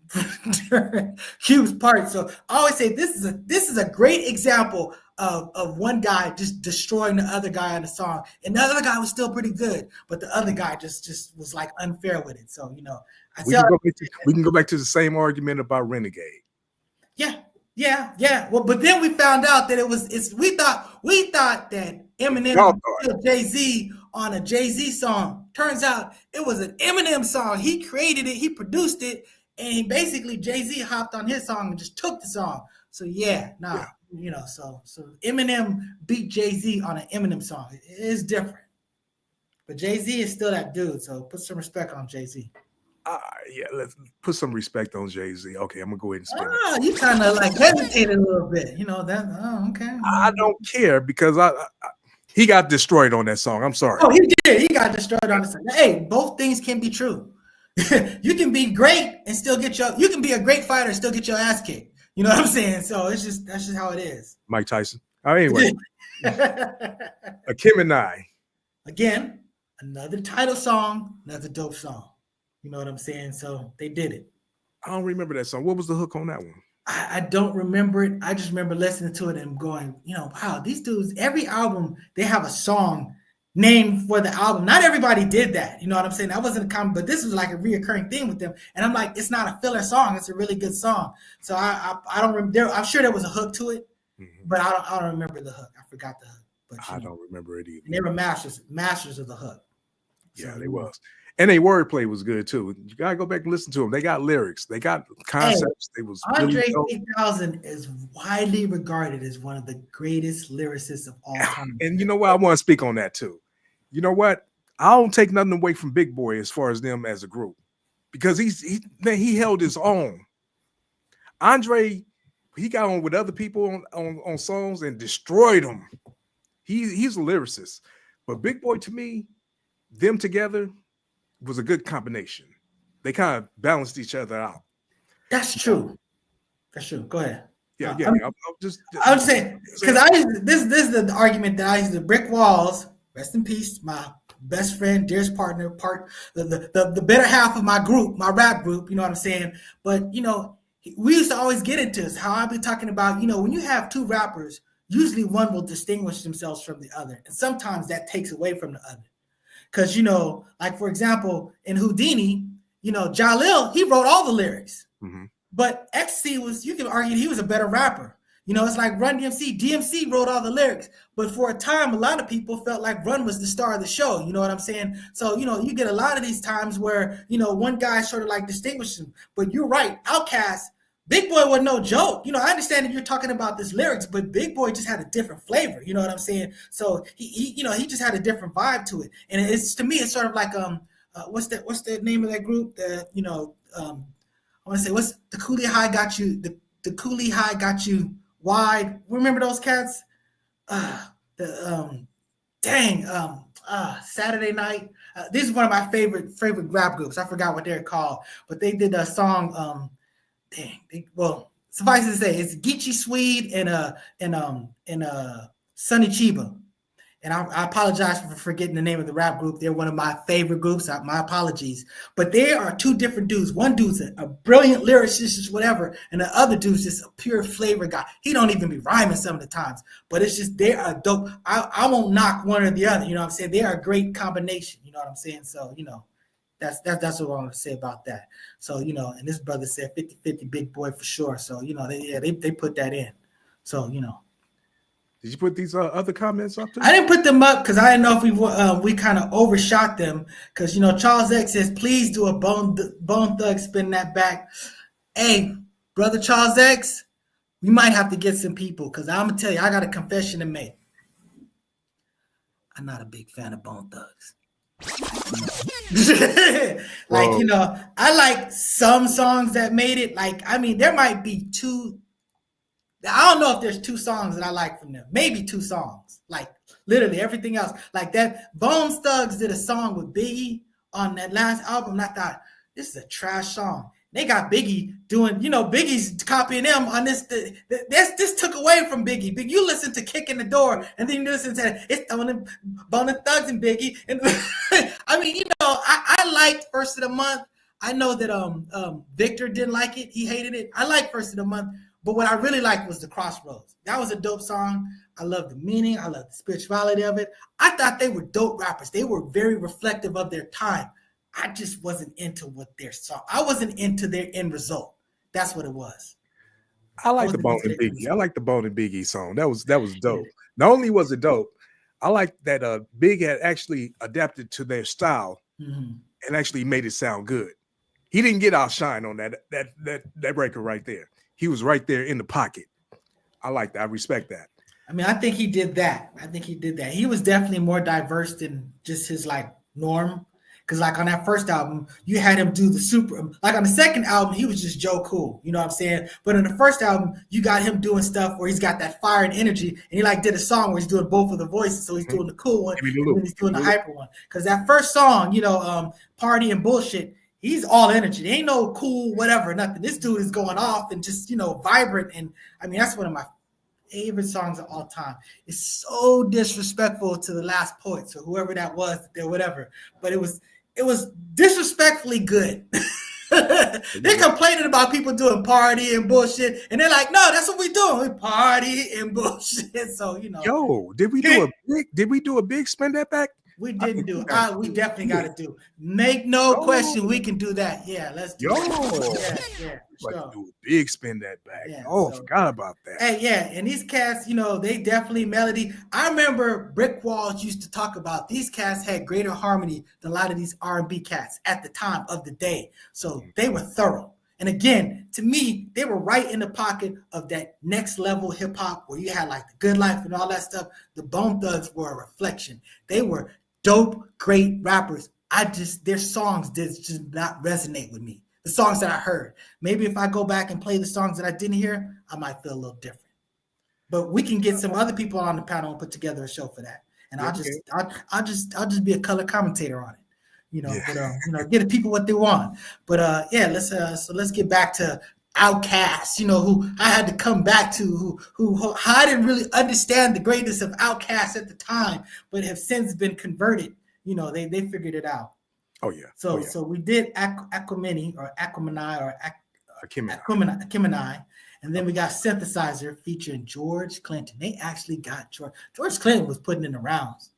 Cube's part. So I always say this is a great example of one guy just destroying the other guy on the song, and the other guy was still pretty good, but the other guy just was like unfair with it. So you know, we can go back to the same argument about Renegade. Yeah. Well, but then we found out that we thought that Eminem killed Jay-Z on a Jay-Z song. Turns out it was an Eminem song. He created it, he produced it, and basically Jay-Z hopped on his song and just took the song. So you know, so Eminem beat Jay-Z on an Eminem song. It is different. But Jay-Z is still that dude, so put some respect on Jay-Z. Yeah, let's put some respect on Jay-Z. Okay, I'm gonna go ahead and spin it. You kind of like hesitated a little bit, you know that. Oh, okay. I don't care because he got destroyed on that song. I'm sorry. Oh, he did. He got destroyed on the song. Hey, both things can be true. You can be great and still you can be a great fighter and still get your ass kicked. You know what I'm saying? So that's just how it is. Mike Tyson. All right, anyway. Kim and I. Again, another title song, another dope song. You know what I'm saying? So they did it. I don't remember that song. What was the hook on that one? I don't remember it. I just remember listening to it and going, you know, wow, these dudes, every album, they have a song name for the album. Not everybody did that. You know what I'm saying? That wasn't a common, but this was like a reoccurring thing with them. And I'm like, it's not a filler song. It's a really good song. So I don't remember. I'm sure there was a hook to it, but I don't remember the hook. I forgot the hook. But I don't remember it either. And they were masters of the hook. So, yeah, they was. And their wordplay was good too. You gotta go back and listen to them. They got lyrics. They got concepts. They was Andre really 3000 is widely regarded as one of the greatest lyricists of all time. And you know what? I want to speak on that too. You know what? I don't take nothing away from Big Boy as far as them as a group, because he held his own. Andre, he got on with other people on songs and destroyed them. He's a lyricist, but Big Boy, to me, them together was a good combination. They kind of balanced each other out. That's true. That's true. Go ahead. Yeah. I'm saying, because this is the argument that I used to. Brick Walls, rest in peace, my best friend, dearest partner, the better half of my group, my rap group. You know what I'm saying? But we used to always get into this. How I've been talking about, when you have two rappers, usually one will distinguish themselves from the other, and sometimes that takes away from the other. Because, like, for example, in Houdini, Jalil, he wrote all the lyrics. Mm-hmm. But XC you can argue he was a better rapper. It's like Run DMC. DMC wrote all the lyrics. But for a time, a lot of people felt like Run was the star of the show. You know what I'm saying? So, you get a lot of these times where, one guy sort of like distinguishes him. But you're right. OutKast, Big Boy was no joke. I understand that you're talking about this lyrics, but Big Boy just had a different flavor. You know what I'm saying? So he just had a different vibe to it. And it's, to me, it's sort of like what's the name of that group? I want to say, what's the Coolie High got you? The Coolie High got you wide. Remember those cats? Saturday Night. This is one of my favorite rap groups. I forgot what they're called, but they did a song. Suffice it to say, it's Geechee Swede and Sonny Chiba. And I apologize for forgetting the name of the rap group. They're one of my favorite groups. My apologies. But they are two different dudes. One dude's a brilliant lyricist, whatever, and the other dude's just a pure flavor guy. He don't even be rhyming some of the times. But it's just, they are dope. I won't knock one or the other. You know what I'm saying? They are a great combination. You know what I'm saying? So, that's what I want to say about that. So, and this brother said 50-50 Big Boy for sure. So, they put that in. So, Did you put these other comments up too? I didn't put them up because I didn't know if we kind of overshot them. Because, Charles X says, please do a Bone Thug spin that back. Hey, brother Charles X, we might have to get some people, because I'm going to tell you, I got a confession to make. I'm not a big fan of Bone Thugs. I like some songs that made it. There might be two. I don't know if there's two songs that I like from them. Maybe two songs. Like, literally everything else. Like that. Bone Thugs did a song with Biggie on that last album. And I thought, this is a trash song. They got Biggie doing, Biggie's copying them on this. This took away from Biggie. You listen to Kick in the Door, and then you listen to it's Bone Thugs and Biggie. And I liked First of the Month. I know that Victor didn't like it. He hated it. I like First of the Month. But what I really liked was the Crossroads. That was a dope song. I love the meaning. I love the spirituality of it. I thought they were dope rappers. They were very reflective of their time. I just wasn't into what their song. I wasn't into their end result. That's what it was. I like the Bone and Biggie. I like the Bone and Biggie song. That was dope. Not only was it dope, I like that Big had actually adapted to their style and actually made it sound good. He didn't get outshine on that record right there. He was right there in the pocket. I like that. I respect that. I think he did that. He was definitely more diverse than just his norm. Because on that first album, you had him do the super. On the second album, he was just Joe Cool. You know what I'm saying? But in the first album, you got him doing stuff where he's got that fire and energy, and he did a song where he's doing both of the voices. So he's doing the cool one, and then he's doing the hyper one. Because that first song, Party and Bullshit, he's all energy. There ain't no cool whatever, nothing. This dude is going off and just vibrant. And that's one of my favorite songs of all time. It's so disrespectful to the Last Poets or whoever that was, whatever. But it was disrespectfully good. They're complaining about people doing party and bullshit, and they're like, "No, that's what we do. We party and bullshit." So Yo, did we do a big spin that back? We I didn't think do. We do definitely got it. to do. Make no Yo, question, we can do that. Yeah, let's do yo, that. Yeah, for like to sure. do a big spin that back. Yeah, Oh, I so forgot about that. hey, yeah, and these cats, they definitely melody. I remember Brick Walls used to talk about these cats had greater harmony than a lot of these R&B cats at the time of the day. So they were thorough. And again, to me, they were right in the pocket of that next level hip hop where you had like the Good Life and all that stuff. The Bone Thugs were a reflection. They were dope, great rappers. Their songs did just not resonate with me. The songs that I heard. Maybe if I go back and play the songs that I didn't hear, I might feel a little different. But we can get some other people on the panel and put together a show for that. And Yeah, I'll just be a color commentator on it. yeah. But get the people what they want. But let's get back to OutKast, who I had to come back to, who I didn't really understand the greatness of OutKast at the time, but have since been converted. They figured it out. Oh yeah. So we did Aquemini or Aquemini, and then we got Synthesizer featuring George Clinton. They actually got George Clinton was putting in the rounds.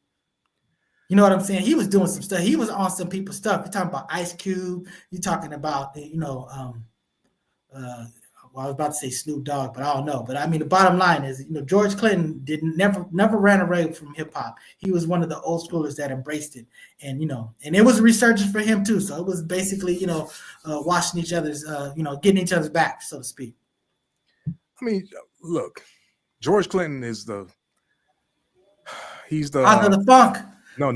You know what I'm saying? He was doing some stuff. He was on some people's stuff. You're talking about Ice Cube. You're talking about I was about to say Snoop Dogg, but I don't know. But I mean, the bottom line is, George Clinton never ran away from hip hop. He was one of the old schoolers that embraced it, and and it was a resurgence for him too. So it was basically, washing each other's, getting each other's back, so to speak. I mean, look, George Clinton he's the Father of the funk. no.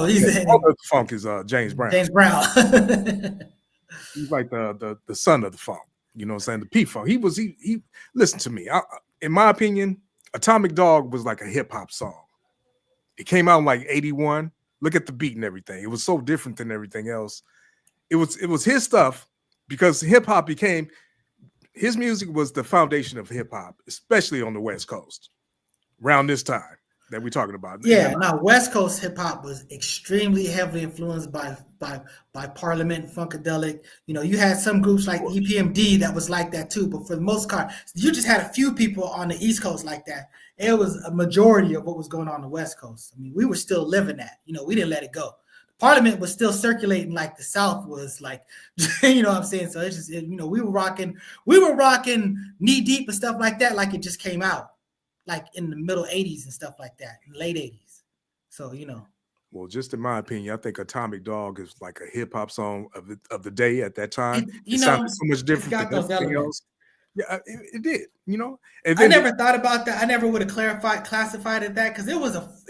He's the funk is James Brown. James Brown. He's like the son of the funk. You know what I'm saying? The P-Funk. He listen to me. In my opinion, Atomic Dog was like a hip-hop song. It came out in like 81. Look at the beat and everything. It was so different than everything else. It was his stuff because hip-hop his music was the foundation of hip-hop, especially on the West Coast around this time that we're talking about. Yeah, now West Coast hip hop was extremely heavily influenced by Parliament and Funkadelic. You had some groups like EPMD that was like that too, but for the most part, you just had a few people on the East Coast like that. It was a majority of what was going on the West Coast. I mean, we were still living that. We didn't let it go. Parliament was still circulating like the South was like, you know what I'm saying? So it's just, we were rocking Knee Deep and stuff like that, like it just came out. Like in the middle 80s and stuff like that, late 80s. So, Well, just in my opinion, I think Atomic Dog is like a hip hop song of the day at that time. It sounded so much different than anything else. Yeah, it did. And I never thought about that. I never would have classified it that because it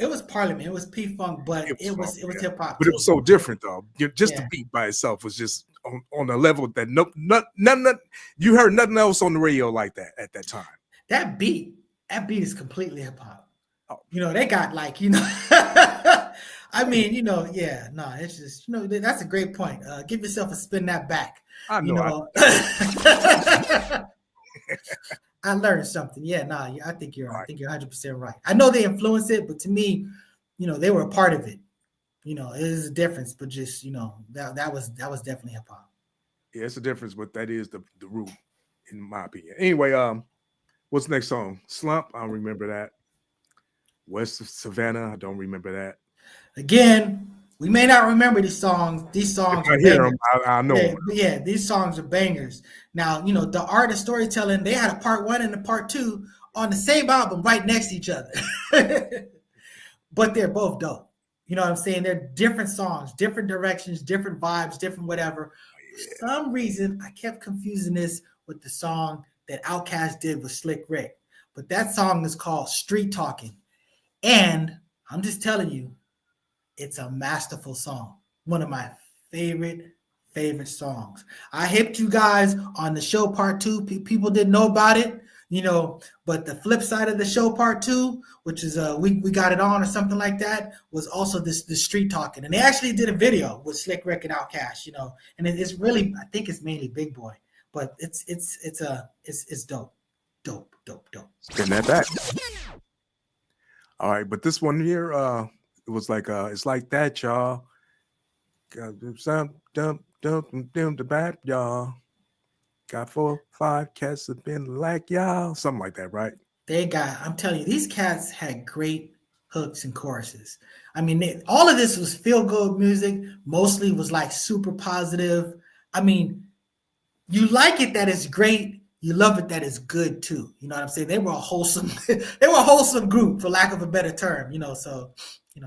was Parliament, it was P-Funk, but it was hip hop. But it was so different though. Just the beat by itself was just on a level that none you heard nothing else on the radio like that at that time. That beat is completely hip hop. Oh. They got like, I mean, it's just, that's a great point. Give yourself a spin that back. I know. I learned something. Yeah, I think you're 100% right. I know they influenced it, but to me, they were a part of it. It is a difference, but just, that was definitely hip hop. Yeah, it's a difference, but that is the root, in my opinion. Anyway, what's the next song? Slump, I don't remember that. West of Savannah, I don't remember that. Again, we may not remember these songs. These songs I hear them, I know. Yeah, these songs are bangers. Now, the art of storytelling, they had a part 1 and a part 2 on the same album right next to each other. But they're both dope. You know what I'm saying? They're different songs, different directions, different vibes, different whatever. For some reason, I kept confusing this with the song that OutKast did with Slick Rick. But that song is called Street Talking. And I'm just telling you, it's a masterful song. One of my favorite songs. I hipped you guys on the show part 2. People didn't know about it, but the flip side of the show part 2, which is we got it on or something like that, was also this Street Talking. And they actually did a video with Slick Rick and OutKast, and it's really, I think it's mainly Big Boy, but it's dope. Spin that back. All right, but this one here, it was like it's like that, y'all. Got some dump the back, y'all. Got 4, 5 cats have been like y'all, something like that, right? I'm telling you, these cats had great hooks and choruses. I mean, all of this was feel good music. Mostly was like super positive. I mean, you like it that it's great. You love it that it's good too. You know what I'm saying? They were a wholesome, they were a wholesome group, for lack of a better term. So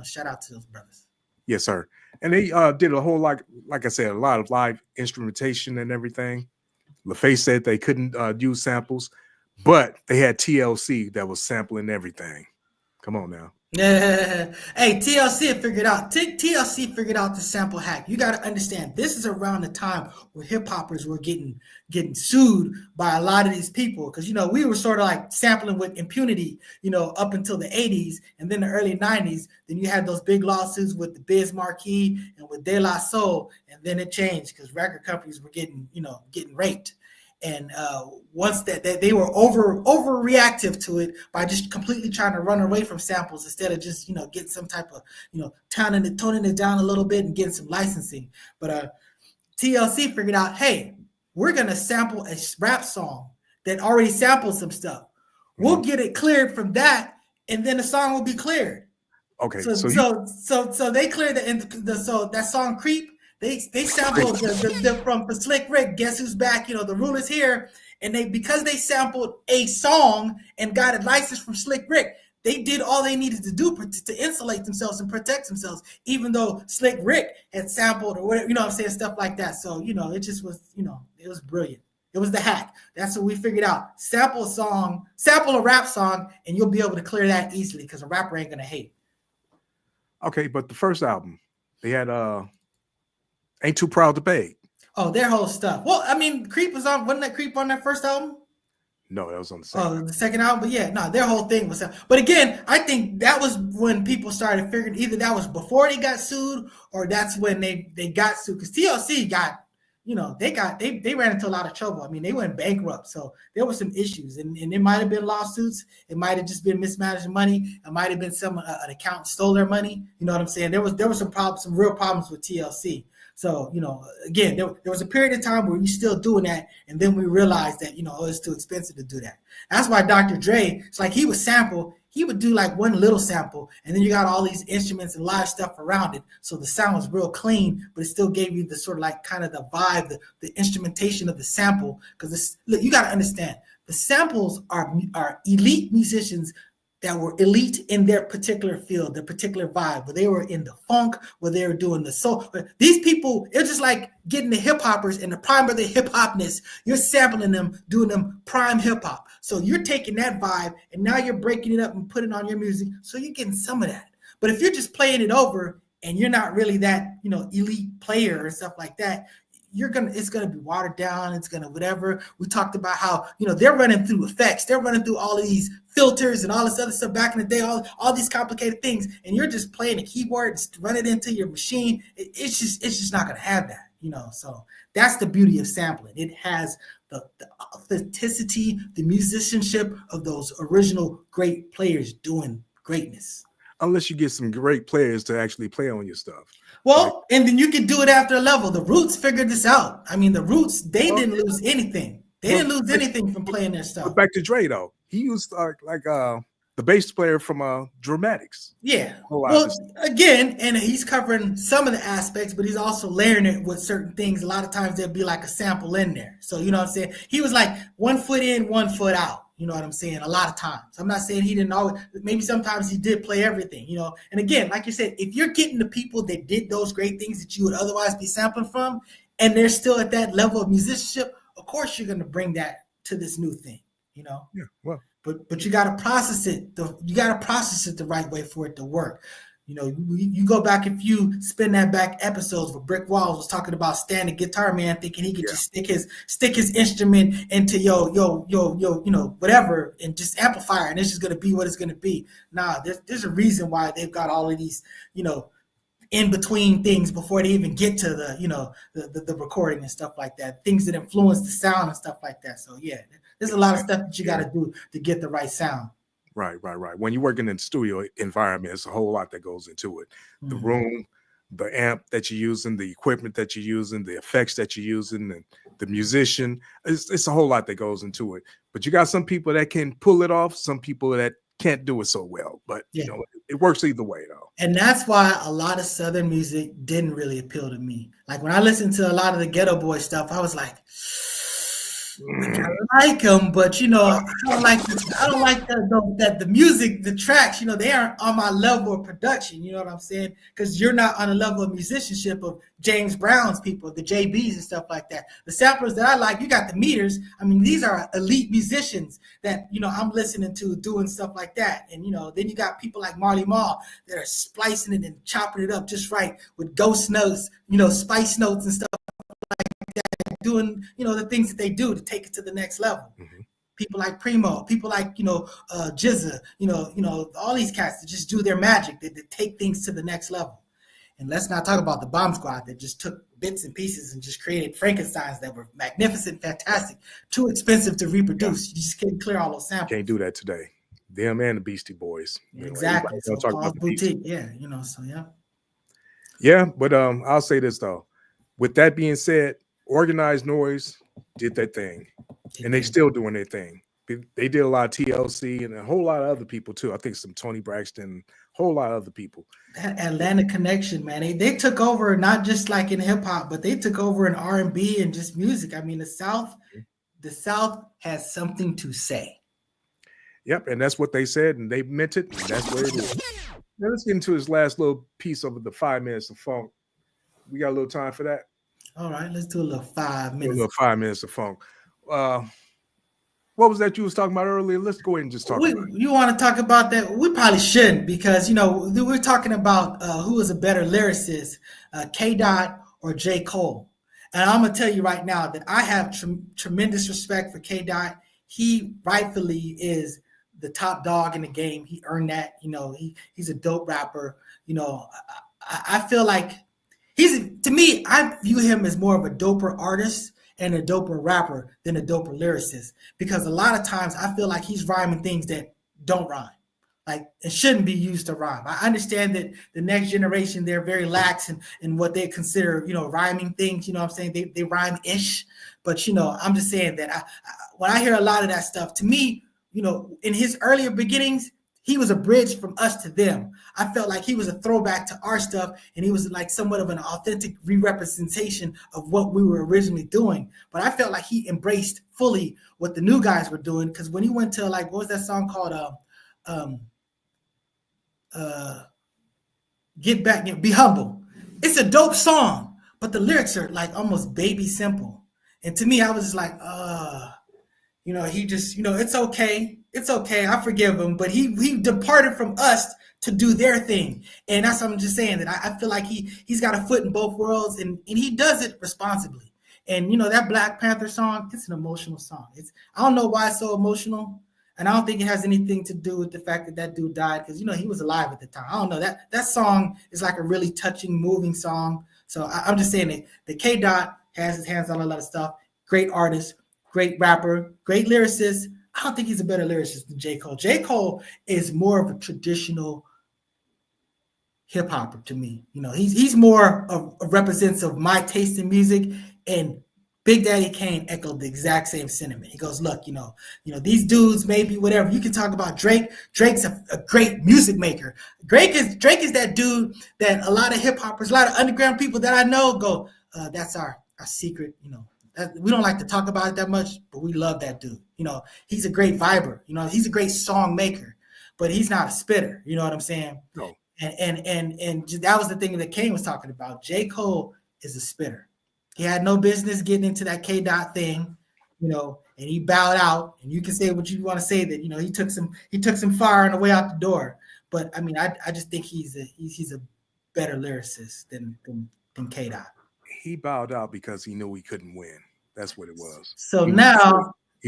shout out to those brothers. Yes, sir. And they did a whole lot, like I said, a lot of live instrumentation and everything. LaFace said they couldn't use samples, but they had TLC that was sampling everything. Come on now. Yeah. Hey, TLC figured out. TLC figured out the sample hack. You got to understand, this is around the time where hip hoppers were getting sued by a lot of these people, because we were sort of like sampling with impunity, up until the 80s and then the early 90s. Then you had those big lawsuits with the Biz Marquee and with De La Soul, and then it changed because record companies were getting raped. And once that they were overreactive to it by just completely trying to run away from samples instead of just getting some type of toning it down a little bit and getting some licensing. But TLC figured out, hey, we're gonna sample a rap song that already sampled some stuff. We'll get it cleared from that, and then the song will be cleared. Okay, so they cleared so that song "Creep." They sampled from Slick Rick. Guess who's back? The rule is here. And because they sampled a song and got it licensed from Slick Rick, they did all they needed to do to insulate themselves and protect themselves, even though Slick Rick had sampled or whatever, stuff like that. So, it just was, it was brilliant. It was the hack. That's what we figured out. Sample a rap song, and you'll be able to clear that easily because a rapper ain't going to hate. Okay, but the first album, they had Ain't Too Proud to Beg. Oh, their whole stuff. Well, I mean, Creep wasn't that Creep on that first album? No, that was on the second. Oh, the second album? But yeah, no, their whole thing was. But again, I think that was when people started figuring either that was before they got sued or that's when they got sued. Because TLC got, they ran into a lot of trouble. I mean, they went bankrupt. So there were some issues. And it might have been lawsuits. It might have just been mismanaged money. It might have been an accountant stole their money. You know what I'm saying? There was some problems, some real problems with TLC. So, again, there was a period of time where we still doing that. And then we realized that, it's too expensive to do that. That's why Dr. Dre, it's like he would do like one little sample. And then you got all these instruments and live stuff around it. So the sound was real clean, but it still gave you the sort of like kind of the vibe, the instrumentation of the sample. Because you got to understand, the samples are elite musicians that were elite in their particular field, their particular vibe, where they were in the funk, where they were doing the soul. These people, it's just like getting the hip hoppers in the prime of their hip hopness. You're sampling them, doing them prime hip hop. So you're taking that vibe and now you're breaking it up and putting it on your music. So you're getting some of that. But if you're just playing it over and you're not really that, elite player or stuff like that, it's gonna be watered down. It's gonna whatever. We talked about how they're running through effects. They're running through all of these filters and all this other stuff back in the day. All these complicated things, and you're just playing a keyboard and run it into your machine. It's just not gonna have that. So that's the beauty of sampling. It has the authenticity, the musicianship of those original great players doing greatness. Unless you get some great players to actually play on your stuff. Well, and then you can do it after a level. The Roots figured this out. I mean, the Roots, they didn't lose anything. They didn't lose anything from playing their stuff. But back to Dre, though. He used the bass player from Dramatics. Yeah. Well, again, and he's covering some of the aspects, but he's also layering it with certain things. A lot of times there'll be like a sample in there. So, you know what I'm saying? He was like 1 foot in, 1 foot out. You know what I'm saying? A lot of times. I'm not saying he didn't always, maybe sometimes he did play everything, And again, like you said, if you're getting the people that did those great things that you would otherwise be sampling from, and they're still at that level of musicianship, of course you're going to bring that to this new thing, Yeah, well. But you got to process it. You got to process it the right way for it to work. You go back, if you spin that back episodes where Brick Walls was talking about standing guitar man thinking he could just stick his instrument into whatever and just amplifier and it's just gonna be what it's gonna be. Nah, there's a reason why they've got all of these, in between things before they even get to the recording and stuff like that. Things that influence the sound and stuff like that. So yeah, there's a lot of stuff that you got to do to get the right sound. Right. When you're working in the studio environment, it's a whole lot that goes into it. The room, the amp that you're using, the equipment that you're using, the effects that you're using, and the musician. It's a whole lot that goes into it. But you got some people that can pull it off, some people that can't do it so well. But It works either way, though. And that's why a lot of Southern music didn't really appeal to me. Like when I listened to a lot of the Ghetto Boy stuff, I was like, I like them, but I don't like this. I don't like that the music, the tracks. They aren't on my level of production. You know what I'm saying? Because you're not on a level of musicianship of James Brown's people, the JBs and stuff like that. The samplers that I like, you got the meters. I mean, these are elite musicians that I'm listening to doing stuff like that. And then you got people like Marley Marl that are splicing it and chopping it up just right with ghost notes, spice notes and stuff. Doing the things that they do to take it to the next level. Mm-hmm. People like Primo, people like Jizza, all these cats that just do their magic, that take things to the next level. And let's not talk about the Bomb Squad that just took bits and pieces and just created Frankensteins that were magnificent, fantastic, too expensive to reproduce. You just can't clear all those samples. Can't do that today. Them and the Beastie Boys. Exactly. So talk about boutique, so yeah. Yeah, but I'll say this though. With that being said, Organized Noise did their thing, and they still doing their thing. They did a lot of TLC and a whole lot of other people too. I think some Tony Braxton, a whole lot of other people. That Atlanta connection, man. They took over not just like in hip hop, but they took over in R&B and just music. I mean, the South has something to say. Yep, and that's what they said, and they meant it, and that's where it is. Now let's get into this last little piece of the 5 minutes of funk. We got a little time for that. All right, let's do a little 5 minutes. A little 5 minutes of funk. What was that you was talking about earlier? Let's go ahead and just talk about it. You want to talk about that? We probably shouldn't because, we're talking about who is a better lyricist, K-Dot or J. Cole. And I'm going to tell you right now that I have tremendous respect for K-Dot. He rightfully is the top dog in the game. He earned that. He's a dope rapper. I feel like to me, I view him as more of a doper artist and a doper rapper than a doper lyricist. Because a lot of times I feel like he's rhyming things that don't rhyme. Like it shouldn't be used to rhyme. I understand that the next generation, they're very lax in what they consider, rhyming things, what I'm saying? They rhyme-ish. But, I'm just saying that when I hear a lot of that stuff, to me, in his earlier beginnings, he was a bridge from us to them. I felt like he was a throwback to our stuff, and he was like somewhat of an authentic re-representation of what we were originally doing. But I felt like he embraced fully what the new guys were doing, because when he went to what was that song called? Get Back, Be Humble. It's a dope song, but the lyrics are like almost baby simple. And to me, I was just like, he just, it's okay. It's okay. I forgive him. But he departed from us to do their thing. And that's what I'm just saying, that I feel like he's got a foot in both worlds, and he does it responsibly. And, that Black Panther song, it's an emotional song. I don't know why it's so emotional. And I don't think it has anything to do with the fact that dude died, because, he was alive at the time. I don't know. That song is like a really touching, moving song. So I'm just saying that K-Dot has his hands on a lot of stuff. Great artist, great rapper, great lyricist. I don't think he's a better lyricist than J. Cole. J. Cole is more of a traditional hip hopper to me. He's more of a representative of my taste in music, and Big Daddy Kane echoed the exact same sentiment. He goes, look, these dudes maybe whatever. You can talk about Drake. Drake's a great music maker. Drake is that dude that a lot of hip hoppers, a lot of underground people that I know go, that's our secret, we don't like to talk about it that much, but we love that dude. He's a great viber. He's a great song maker, but he's not a spitter. You know what I'm saying? No. And that was the thing that Kane was talking about. J. Cole is a spitter. He had no business getting into that K-Dot thing, and he bowed out. And you can say what you want to say, that he took some fire on the way out the door. But I mean, I just think he's a better lyricist than K-Dot. He bowed out because he knew he couldn't win. That's what it was. So he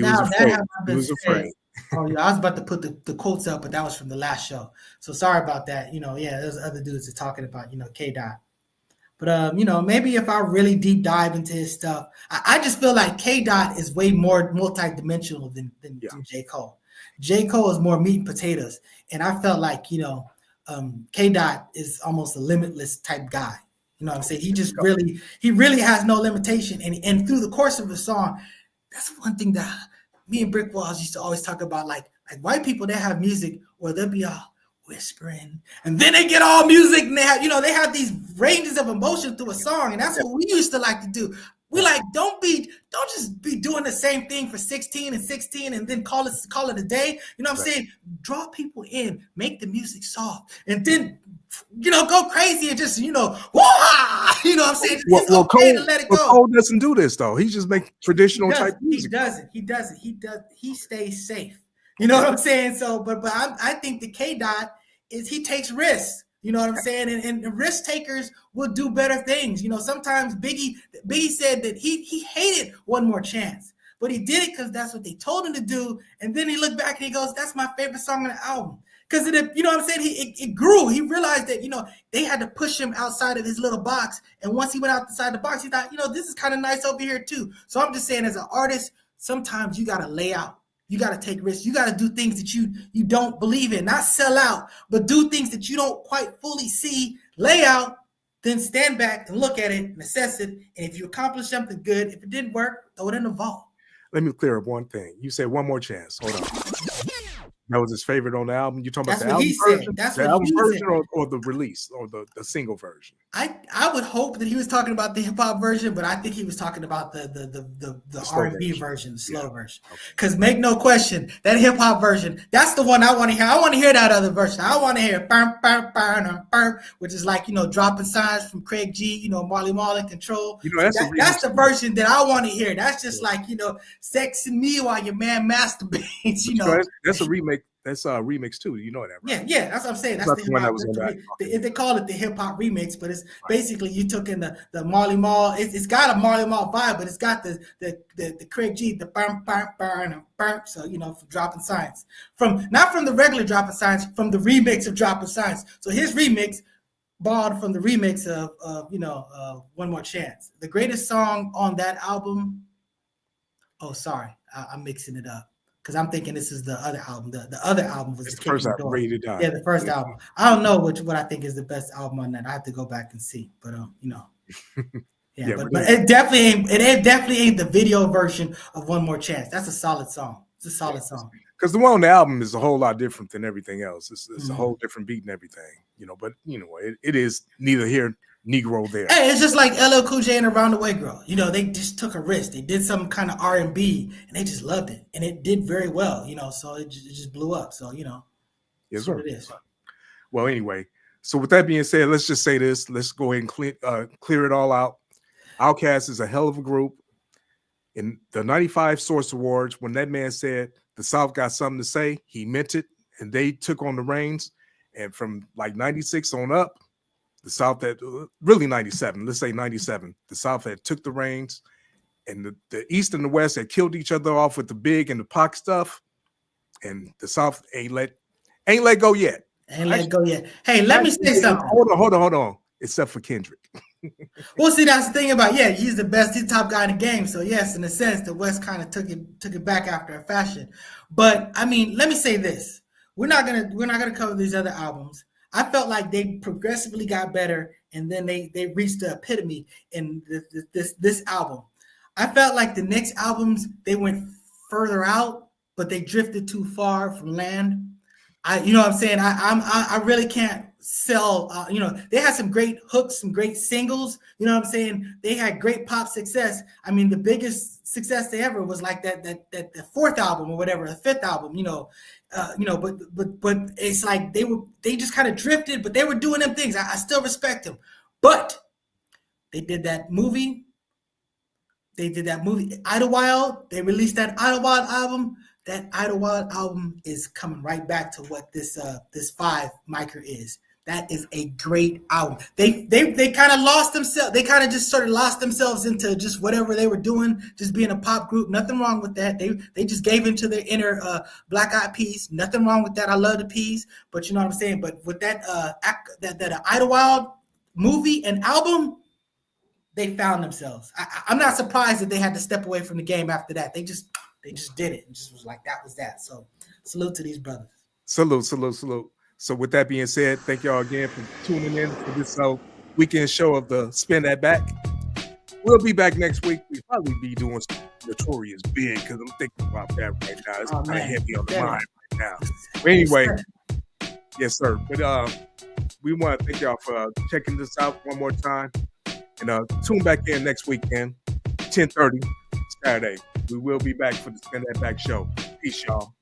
was afraid. Oh yeah, I was about to put the quotes up, but that was from the last show. So sorry about that. There's other dudes that talking about K-Dot. But maybe if I really deep dive into his stuff, I just feel like K-Dot is way more multidimensional than J. Cole. J. Cole is more meat and potatoes, and I felt like K-Dot is almost a limitless type guy. You know what I'm saying? He really has no limitation. And through the course of the song, that's one thing that me and Brick Walls used to always talk about, like white people that have music where they'll be all, whispering, and then they get all music, and they have these ranges of emotion through a song, and that's what we used to like to do. We like don't just be doing the same thing for 16 and then call it a day. You know what I'm saying? Draw people in, make the music soft, and then go crazy and just wah! You know what I'm saying? It's okay to let it go. Cole doesn't do this though. He just makes traditional type music. He doesn't. He stays safe. You know what I'm saying? So, but I think the K-Dot is he takes risks. You know what I'm saying? And risk takers will do better things. Sometimes Biggie said that he hated One More Chance, but he did it because that's what they told him to do. And then he looked back and he goes, "That's my favorite song on the album." Because you know what I'm saying? It grew. He realized that they had to push him outside of his little box. And once he went outside the box, he thought, this is kind of nice over here too. So I'm just saying, as an artist, sometimes you got to lay out. You got to take risks. You got to do things that you don't believe in, not sell out, but do things that you don't quite fully see, lay out, then stand back and look at it and assess it. And if you accomplish something good, if it didn't work, throw it in the vault. Let me clear up one thing. You said One More Chance. Hold on. That was his favorite on the album. You talking about the album version? That's the album version or the release or the single version? I would hope that he was talking about the hip hop version, but I think he was talking about the R&B version, the slow version. Because make no question, that hip hop version, that's the one I want to hear. I want to hear that other version. I want to hear which is like dropping signs from Craig G, Marley Marl Control. That's the version that I want to hear. That's just like sexing me while your man masturbates. That's a remake. That's a remix too. You know that, right? Yeah. That's what I'm saying. That's the one that was on that. They call it the hip hop remix, but it's basically you took in the Marley Marl. It's got a Marley Marl vibe, but it's got the Craig G, the burn. So from Dropping Signs, not from the regular Dropping Signs, from the remix of Dropping Signs. So his remix borrowed from the remix of One More Chance. The greatest song on that album. Oh, sorry, I'm mixing it up. Because I'm thinking this is the other album. The other album was the first album. Yeah, the first album. I don't know what I think is the best album on that. I have to go back and see. But but it definitely ain't the video version of One More Chance. That's a solid song. It's a solid song. Because the one on the album is a whole lot different than everything else. It's a whole different beat and everything. But it is neither here Negro there. Hey, it's just like LL Cool J and Around the Way Girl. They just took a risk. They did some kind of R&B, and they just loved it, and it did very well. So it just blew up. So yes, what it is. Well, anyway, so with that being said, let's just say this. Let's go ahead and clear it all out. OutKast is a hell of a group. In the '95 Source Awards, when that man said the South got something to say, he meant it, and they took on the reins. And from like '96 on up. The South had really 97, let's say 97. The South had took the reins, and the East and the West had killed each other off with the Big and the Pac stuff. And the South ain't let go yet. Let go yet. Hey, let me say something. Hold on. Except for Kendrick. Well, see, that's the thing about he's the best, he's the top guy in the game. So yes, in a sense, the West kind of took it back after a fashion. But I mean, let me say this: we're not gonna cover these other albums. I felt like they progressively got better, and then they reached the epitome in this album. I felt like the next albums, they went further out, but they drifted too far from land. You know what I'm saying? I really can't sell. They had some great hooks, some great singles. You know what I'm saying? They had great pop success. I mean, the biggest success they ever was like that fourth album or whatever, the fifth album. But it's like they just kind of drifted, but they were doing them things. I still respect them, but they did that movie. Idlewild. They released that Idlewild album. That Idlewild album is coming right back to what this 5 micro is. That is a great album. They kind of lost themselves. They kind of just sort of lost themselves into just whatever they were doing, just being a pop group. Nothing wrong with that. They just gave into their inner Black Eyed Peas. Nothing wrong with that. I love the Peas, but you know what I'm saying. But with that Idlewild movie and album, they found themselves. I'm not surprised that they had to step away from the game after that. They just did it and just was like, that was that. So salute to these brothers. Salute. So with that being said, thank y'all again for tuning in for this weekend show of the Spin That Back. We'll be back next week. We'll probably be doing some Notorious Big because I'm thinking about that right now. It's kind of heavy on the mind right now. But anyway, Yes, sir. But we want to thank y'all for checking this out one more time. And tune back in next weekend, 10:30 Saturday. We will be back for the Spin That Back show. Peace, y'all.